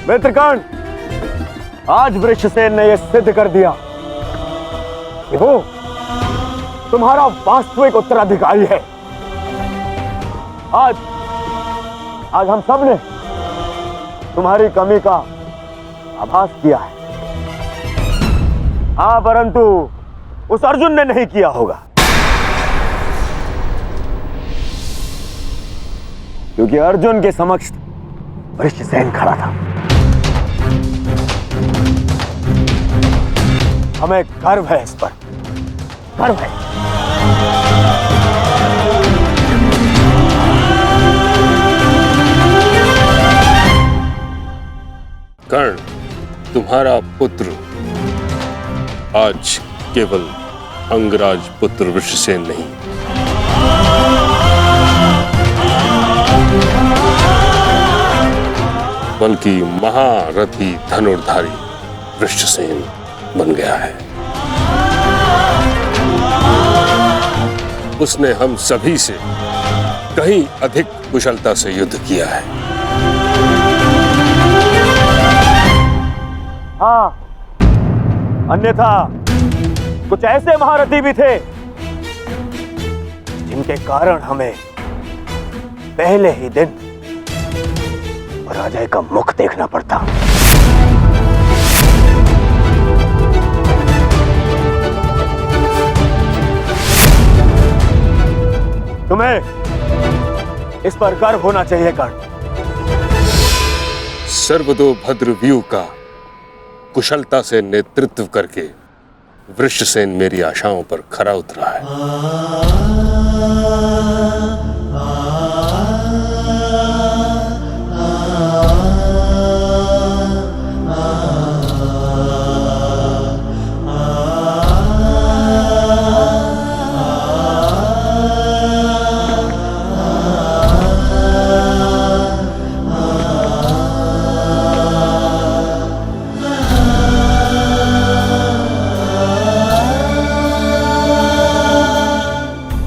मित्रगण, आज वृषसेन ने यह सिद्ध कर दिया कि वो तुम्हारा वास्तविक उत्तराधिकारी है। आज हम सब ने तुम्हारी कमी का आभास किया है। हाँ, परंतु उस अर्जुन ने नहीं किया होगा, क्योंकि अर्जुन के समक्ष वृषसेन खड़ा था। हमें गर्व है, इस पर गर्व है। कर्ण, तुम्हारा पुत्र आज केवल अंगराज पुत्र वृषसेन नहीं, बल्कि महारथी धनुर्धारी वृषसेन बन गया है। उसने हम सभी से कहीं अधिक कुशलता से युद्ध किया है। हाँ, अन्यथा कुछ ऐसे महारथी भी थे जिनके कारण हमें पहले ही दिन पराजय का मुख देखना पड़ता। तुम्हें इस पर गर्व होना चाहिए कर्ण। सर्वतोभद्र व्यूह का कुशलता से नेतृत्व करके वृषसेन मेरी आशाओं पर खरा उतरा है।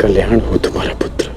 कल्याण हो तुम्हारा पुत्र।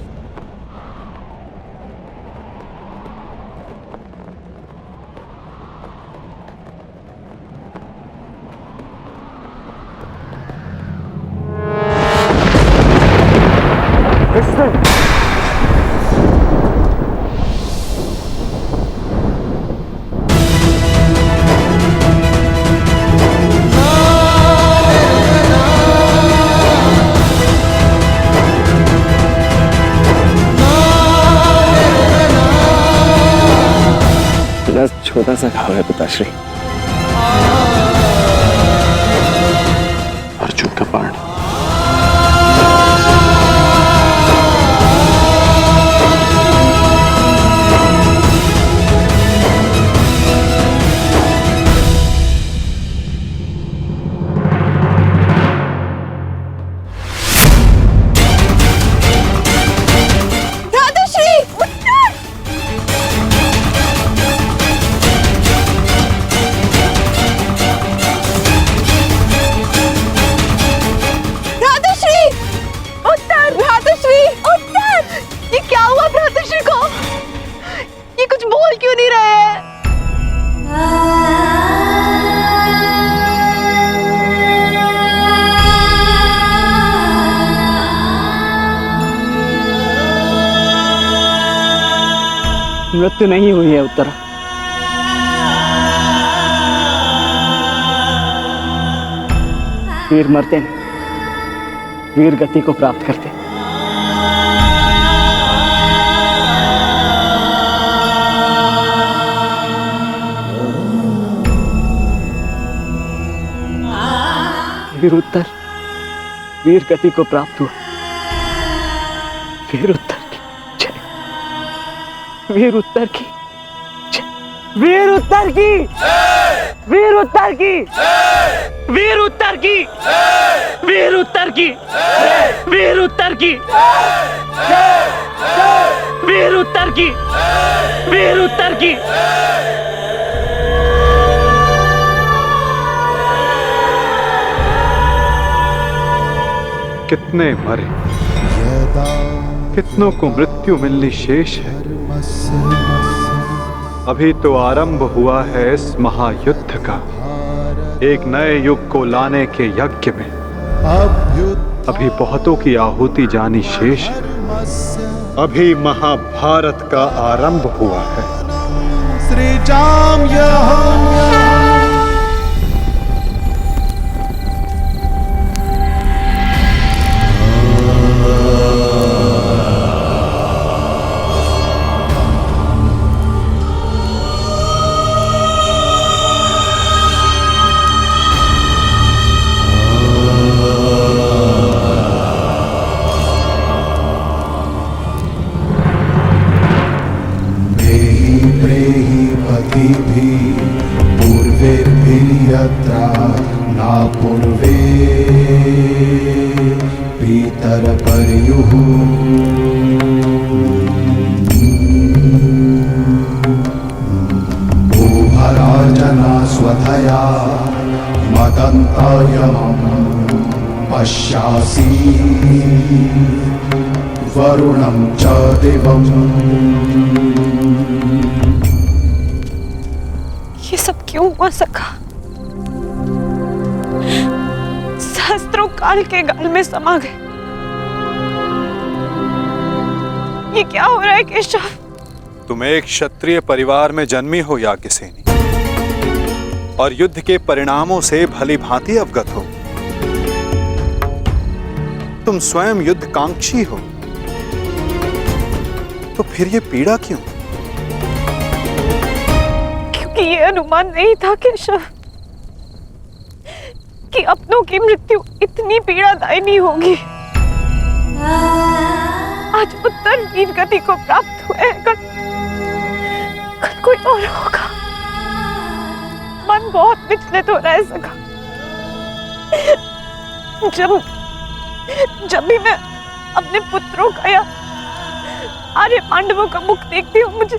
छोटा सा घाव है पिताश्री। अर्जुन का बाण। मृत्यु नहीं हुई है उत्तरा। वीर मरते नहीं, वीर गति को प्राप्त करते। वीर उत्तर वीर गति को प्राप्त हुआ। वीर उत्तर की जय। वीर उत्तर की जय। वीर उत्तर की वीर उत्तर की वीर उत्तर की वीर उत्तर की वीर उत्तर की वीर उत्तर की वीर उत्तर की। कितने मरे, कितनों को मृत्यु मिलनी शेष है। अभी तो आरंभ हुआ है इस महायुद्ध का, एक नए युग को लाने के यज्ञ में। अभी बहुतों की आहुति जानी शेष है। अभी महाभारत का आरंभ हुआ है। सृजाम वरुणं च दिवम्। ये सब क्यों हुआ सखा? सहस्त्रों काल के गाल में समा गए। ये क्या हो रहा है केशव? तुम एक क्षत्रिय परिवार में जन्मी हो याज्ञसेनी, और युद्ध के परिणामों से भली भांति अवगत हो। तुम स्वयं युद्ध कांक्षी हो, तो फिर ये पीड़ा क्यों? क्योंकि ये अनुमान नहीं था केशव कि अपनों की मृत्यु इतनी पीड़ादायिनी होगी। आज उत्तर वीर गति को प्राप्त हुए, कल कोई और होगा। मन बहुत विचलित हो रहा है सखा। जब भी मैं अपने पुत्रों का या आर्य पांडवों का मुख देखती हूँ, मुझे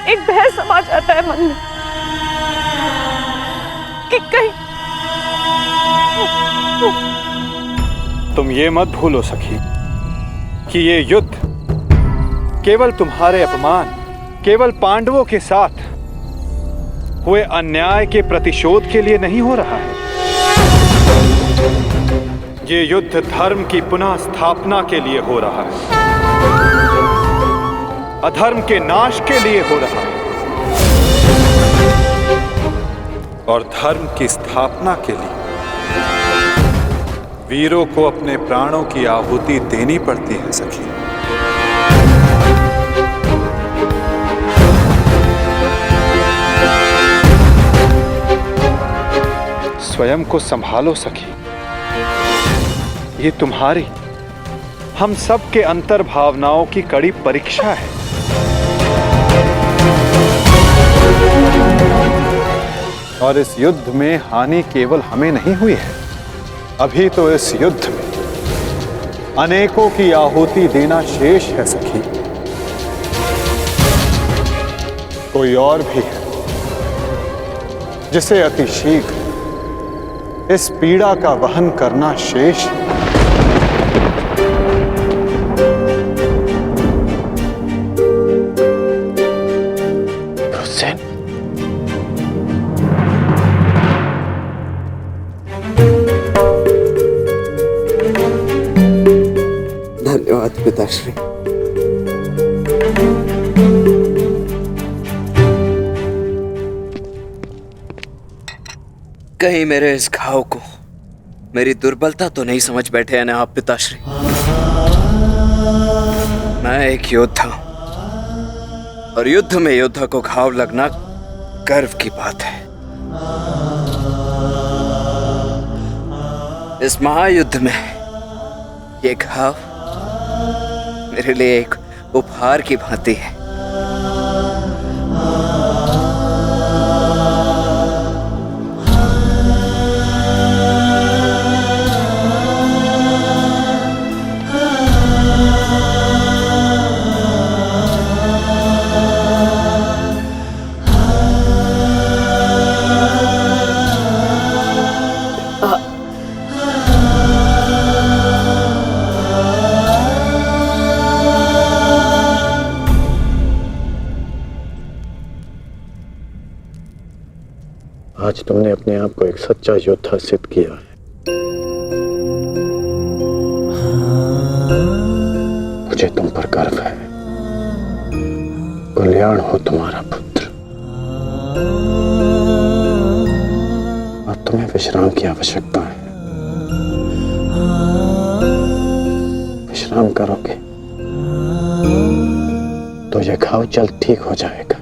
एक भय समा जाता है मन में कि कहीं। तुम ये मत भूलो सखी कि ये युद्ध केवल तुम्हारे अपमान, केवल पांडवों के साथ हुए अन्याय के प्रतिशोध के लिए नहीं हो रहा है। ये युद्ध धर्म की पुनः स्थापना के लिए हो रहा है, अधर्म के नाश के लिए हो रहा है। और धर्म की स्थापना के लिए वीरों को अपने प्राणों की आहुति देनी पड़ती है सखी। स्वयं को संभालो सखी। ये तुम्हारी, हम सब के अंतर भावनाओं की कड़ी परीक्षा है। और इस युद्ध में हानि केवल हमें नहीं हुई है, अभी तो इस युद्ध में अनेकों की आहुति देना शेष है सखी। कोई और भी है जिसे अति शीघ्र इस पीड़ा का वहन करना शेष है। धन्यवाद पिताश्री। कहीं मेरे इस घाव को मेरी दुर्बलता तो नहीं समझ बैठे हैं ना आप पिताश्री? मैं एक योद्धा हूं, और युद्ध में योद्धा को घाव लगना गर्व की बात है। इस महायुद्ध में ये घाव मेरे लिए एक उपहार की भांति है। अपने आप को एक सच्चा योद्धा सिद्ध किया है। मुझे तुम पर गर्व है। कल्याण हो तुम्हारा पुत्र। अब तुम्हें विश्राम की आवश्यकता है। विश्राम करोगे तो यह घाव जल्द ठीक हो जाएगा।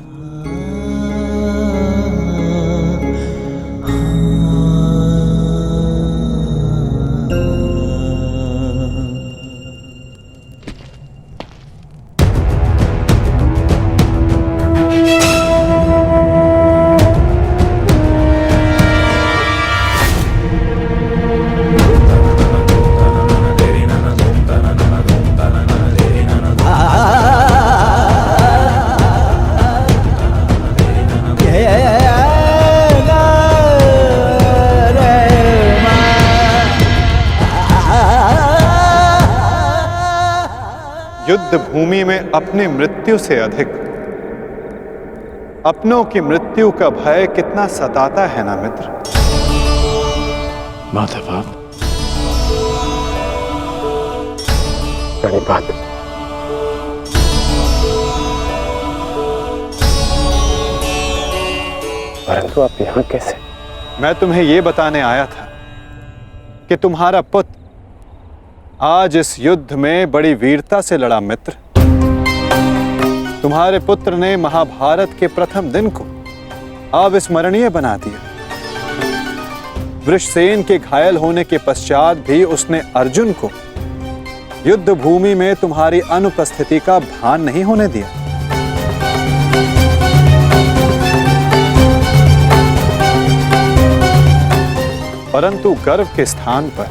युद्ध भूमि में अपनी मृत्यु से अधिक अपनों की मृत्यु का भय कितना सताता है ना मित्र। माधवा, प्रणिपात। परंतु आप यहां कैसे? मैं तुम्हें यह बताने आया था कि तुम्हारा पुत्र आज इस युद्ध में बड़ी वीरता से लड़ा मित्र। तुम्हारे पुत्र ने महाभारत के प्रथम दिन को अविस्मरणीय बना दिया। वृषसेन के घायल होने के पश्चात भी उसने अर्जुन को युद्ध भूमि में तुम्हारी अनुपस्थिति का भान नहीं होने दिया। परंतु गर्व के स्थान पर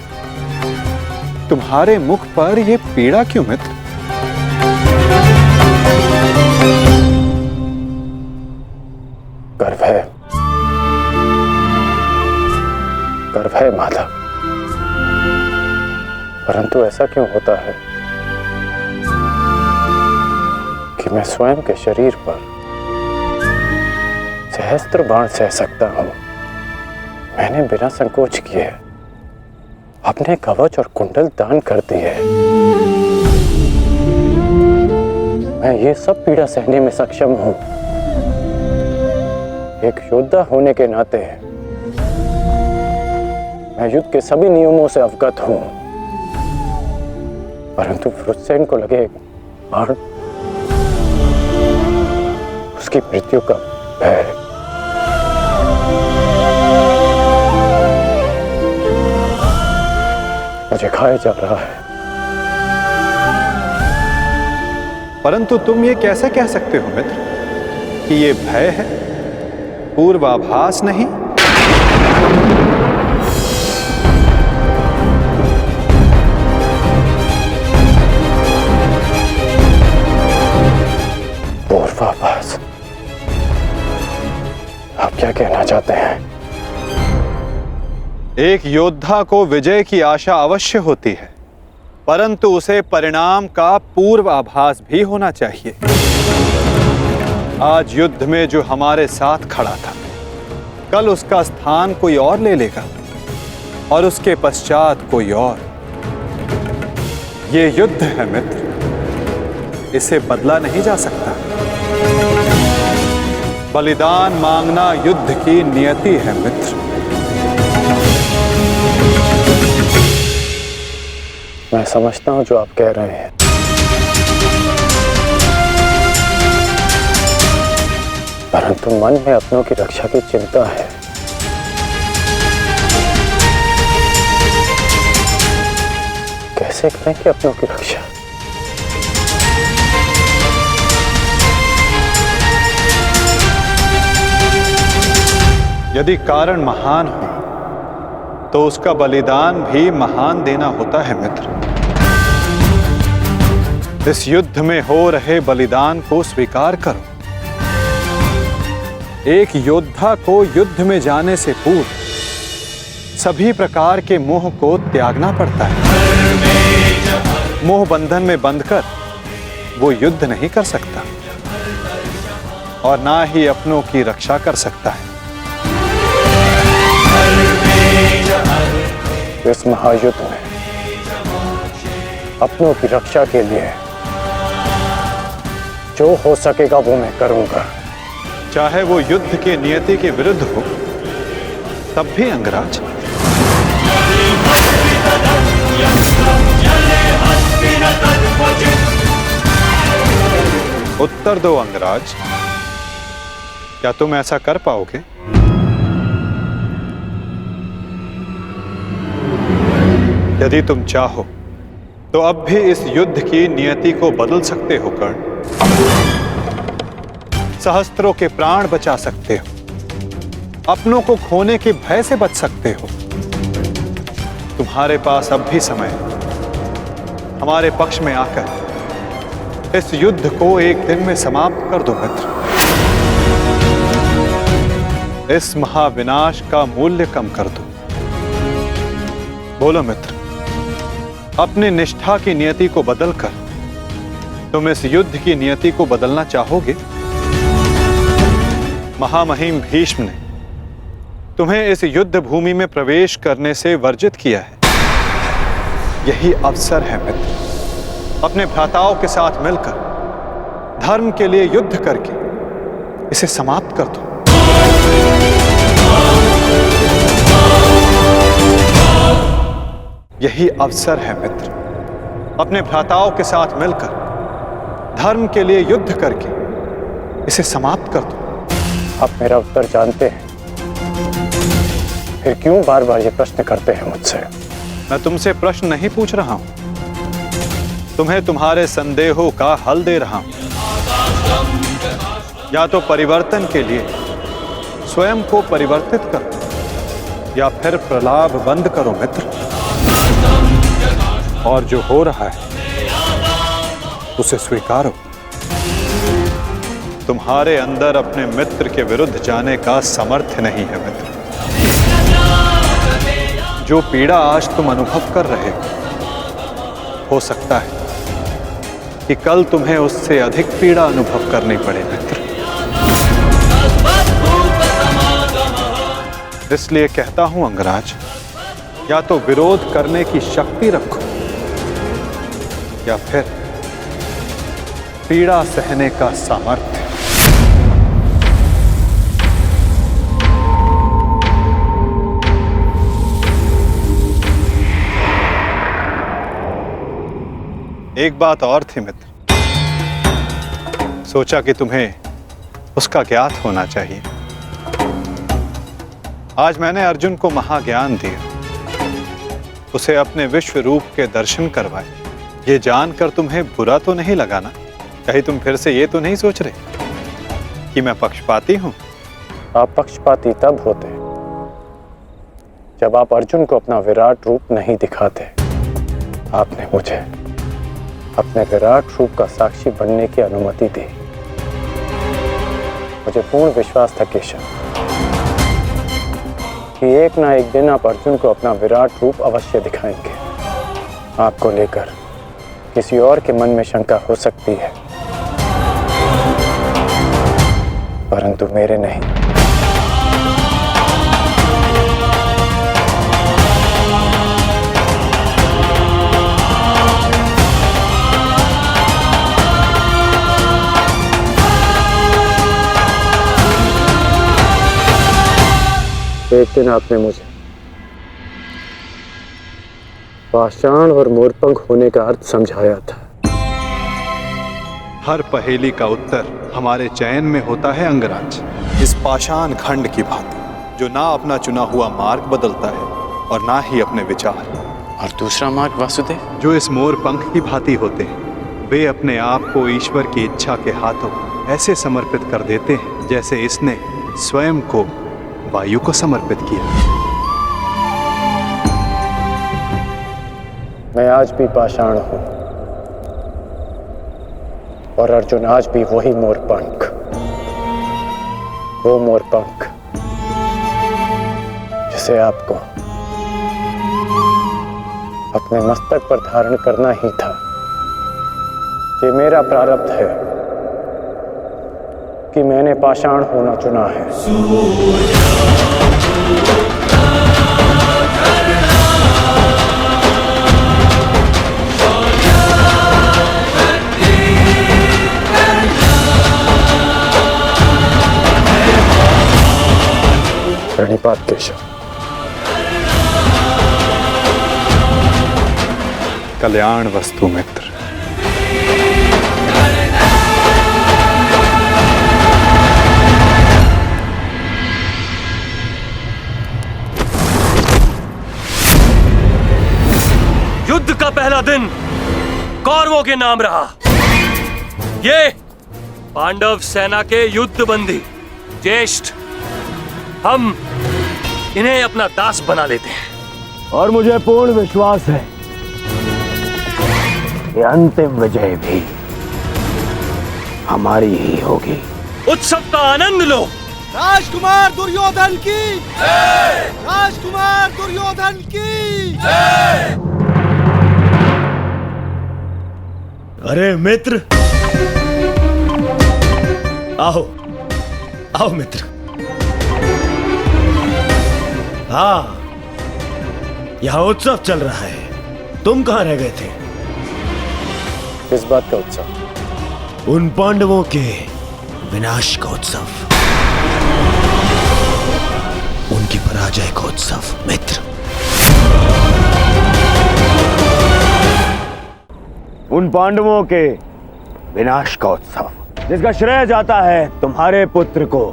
तुम्हारे मुख पर यह पीड़ा क्यों मित्र? गर्व है, गर्व है माधव। परंतु ऐसा क्यों होता है कि मैं स्वयं के शरीर पर सहस्त्र बाण सह सकता हूं। मैंने बिना संकोच किए अपने कवच और कुंडल दान कर दिए। मैं ये सब पीड़ा सहने में सक्षम हूं। एक योद्धा होने के नाते मैं युद्ध के सभी नियमों से अवगत हूं। परंतु वृषसेन को लगे बाण, उसकी मृत्यु का भय। मुझे खाया जा रहा है। परंतु तुम ये कैसे कह सकते हो मित्र कि ये भय है, पूर्वाभास नहीं? पूर्वाभास? आप क्या कहना चाहते हैं? एक योद्धा को विजय की आशा अवश्य होती है, परंतु उसे परिणाम का पूर्व आभास भी होना चाहिए। आज युद्ध में जो हमारे साथ खड़ा था, कल उसका स्थान कोई और ले लेगा और उसके पश्चात कोई और। ये युद्ध है मित्र, इसे बदला नहीं जा सकता। बलिदान मांगना युद्ध की नियति है मित्र। मैं समझता हूं जो आप कह रहे हैं, परंतु मन में अपनों की रक्षा की चिंता है। कैसे करेंगे अपनों की रक्षा? यदि कारण महान हो तो उसका बलिदान भी महान देना होता है मित्र। इस युद्ध में हो रहे बलिदान को स्वीकार करो। एक योद्धा को युद्ध में जाने से पूर्व सभी प्रकार के मोह को त्यागना पड़ता है। मोह बंधन में बंधकर वो युद्ध नहीं कर सकता और ना ही अपनों की रक्षा कर सकता है। इस महायुद्ध में अपनों की रक्षा के लिए जो हो सकेगा वो मैं करूंगा। चाहे वो युद्ध के नियति के विरुद्ध हो तब भी अंगराज। उत्तर दो अंगराज, क्या तुम ऐसा कर पाओगे? यदि तुम चाहो तो अब भी इस युद्ध की नियति को बदल सकते हो कर्ण। सहस्त्रों के प्राण बचा सकते हो, अपनों को खोने के भय से बच सकते हो। तुम्हारे पास अब भी समय है। हमारे पक्ष में आकर इस युद्ध को एक दिन में समाप्त कर दो मित्र। इस महाविनाश का मूल्य कम कर दो। बोलो मित्र, अपनी निष्ठा की नियति को बदलकर तुम इस युद्ध की नियति को बदलना चाहोगे? महामहिम भीष्म ने तुम्हें इस युद्ध भूमि में प्रवेश करने से वर्जित किया है। यही अवसर है मित्र, अपने भ्राताओं के साथ मिलकर धर्म के लिए युद्ध करके इसे समाप्त कर दो। यही अवसर है मित्र, अपने भ्राताओं के साथ मिलकर धर्म के लिए युद्ध करके इसे समाप्त कर दो। आप मेरा उत्तर जानते हैं, फिर क्यों बार बार ये प्रश्न करते हैं मुझसे? मैं तुमसे प्रश्न नहीं पूछ रहा हूं, तुम्हें तुम्हारे संदेहों का हल दे रहा हूं। या तो परिवर्तन के लिए स्वयं को परिवर्तित करो या फिर प्रलाप बंद करो मित्र। और जो हो रहा है उसे स्वीकारो। तुम्हारे अंदर अपने मित्र के विरुद्ध जाने का सामर्थ्य नहीं है मित्र। जो पीड़ा आज तुम अनुभव कर रहे हो सकता है कि कल तुम्हें उससे अधिक पीड़ा अनुभव करनी पड़े मित्र। इसलिए कहता हूं अंगराज, या तो विरोध करने की शक्ति रखो या फिर पीड़ा सहने का सामर्थ्य। एक बात और थी मित्र, सोचा कि तुम्हें उसका ज्ञात होना चाहिए। आज मैंने अर्जुन को महाज्ञान दिया, उसे अपने विश्व रूप के दर्शन करवाए। ये जानकर तुम्हें बुरा तो नहीं लगा ना? कहीं तुम फिर से ये तो नहीं सोच रहे कि मैं पक्षपाती हूं? आप पक्षपाती तब होते जब आप अर्जुन को अपना विराट रूप नहीं दिखाते। आपने मुझे अपने विराट रूप का साक्षी बनने की अनुमति दी। मुझे पूर्ण विश्वास था केशव कि एक ना एक दिन आप अर्जुन को अपना विराट रूप अवश्य दिखाएंगे। आपको लेकर किसी और के मन में शंका हो सकती है, परंतु मेरे नहीं। एक दिन आपने मुझे पाषाण और मोरपंख होने का अर्थ समझाया था। हर पहेली का उत्तर हमारे चयन में होता है अंगराज। इस पाषाण खंड की भांति जो ना अपना चुना हुआ मार्ग बदलता है और ना ही अपने विचार। और दूसरा मार्ग वासुदेव, जो इस मोरपंख की भांति होते हैं, वे अपने आप को ईश्वर की इच्छा के हाथों ऐसे समर्पित कर देते हैं जैसे इसने स्वयं को वायु को समर्पित किया। मैं आज भी पाषाण हूं और अर्जुन आज भी वही मोरपंख। वो मोरपंख जिसे आपको अपने मस्तक पर धारण करना ही था। ये मेरा प्रारब्ध है कि मैंने पाषाण होना चुना है। केशव। कल्याण वस्तु मित्र। युद्ध का पहला दिन कौरवों के नाम रहा। ये पांडव सेना के युद्ध बंदी ज्येष्ठ, हम इन्हें अपना दास बना लेते हैं। और मुझे पूर्ण विश्वास है कि अंतिम विजय भी हमारी ही होगी। उत्सव का आनंद लो। राजकुमार दुर्योधन की जय! राजकुमार दुर्योधन की जय! अरे मित्र, आओ आओ मित्र। हाँ, यहाँ उत्सव चल रहा है। तुम कहाँ रह गए थे? किस बात का उत्सव? उन पांडवों के विनाश का उत्सव, उनकी पराजय का उत्सव मित्र। उन पांडवों के विनाश का उत्सव जिसका श्रेय जाता है तुम्हारे पुत्र को,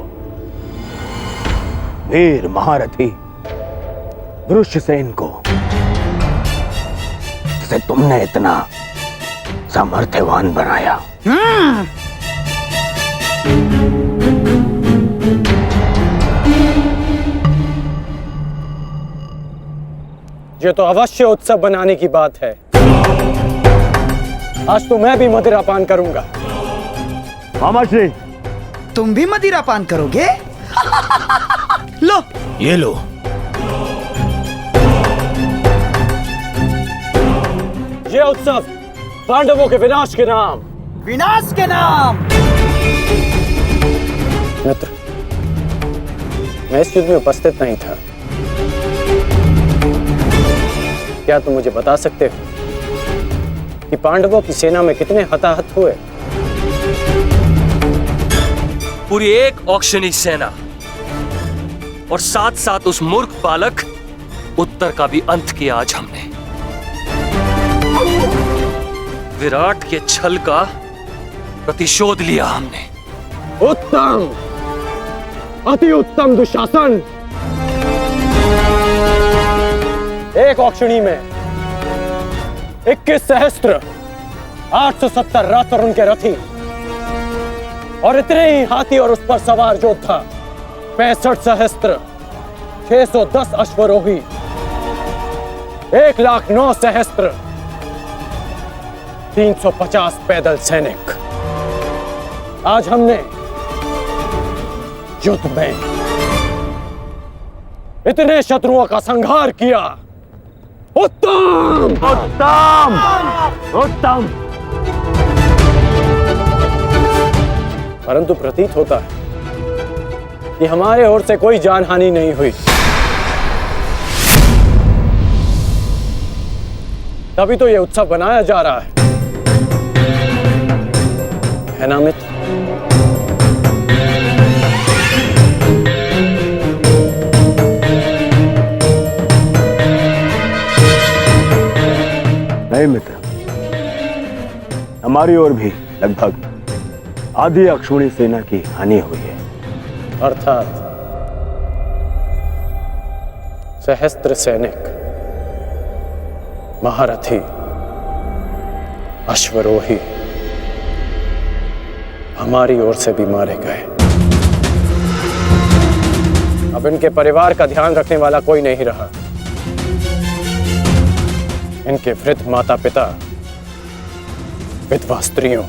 वीर महारथी वृषसेन को, जिसे तुमने इतना सामर्थ्यवान बनाया। ये तो अवश्य उत्सव बनाने की बात है। आज तो मैं भी मदिरा पान करूंगा। मामा श्री, तुम भी मदिरा पान करोगे? लो, ये लो। ये उत्सव पांडवों के विनाश के नाम। विनाश के नाम। मित्र, मैं इस युद्ध में उपस्थित नहीं था। क्या तुम मुझे बता सकते हो कि पांडवों की सेना में कितने हताहत हुए? पूरी एक औक्षणी सेना और साथ साथ उस मूर्ख बालक उत्तर का भी अंत किया आज हमने। विराट के छल का प्रतिशोध लिया हमने। उत्तम, अति उत्तम दुशासन। एक औक्षणी में 21 सहस्त्र 870 रथ और उनके रथी और इतने ही हाथी और उस पर सवार योद्धा 65 सहस्त्र 610 अश्वरोही 1,09,000 सहस्त्र 350 पैदल सैनिक। आज हमने युद्ध में इतने शत्रुओं का संहार किया। उत्तम उत्तम उत्तम। परंतु प्रतीत होता है कि हमारे ओर से कोई जानहानि नहीं हुई। तभी तो यह उत्सव बनाया जा रहा है ना मित्र? नहीं मित्र, हमारी ओर भी लगभग आधी अक्षौणी सेना की हानि हुई है। अर्थात सहस्त्र सैनिक, महारथी, अश्वरोही हमारी ओर से भी मारे गए। अब इनके परिवार का ध्यान रखने वाला कोई नहीं रहा। इनके वृद्ध माता पिता, विधवा स्त्रियों,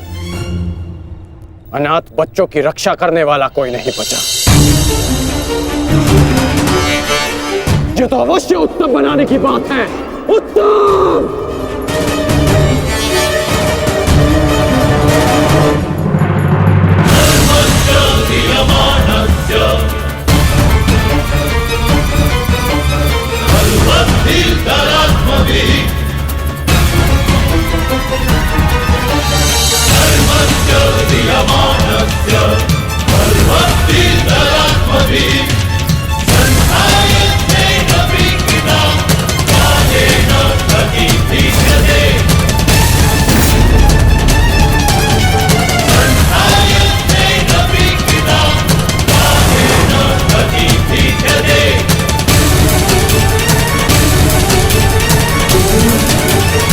अनाथ बच्चों की रक्षा करने वाला कोई नहीं बचा। ये तो अवश्य उत्सव बनाने की बात है। उत्सव!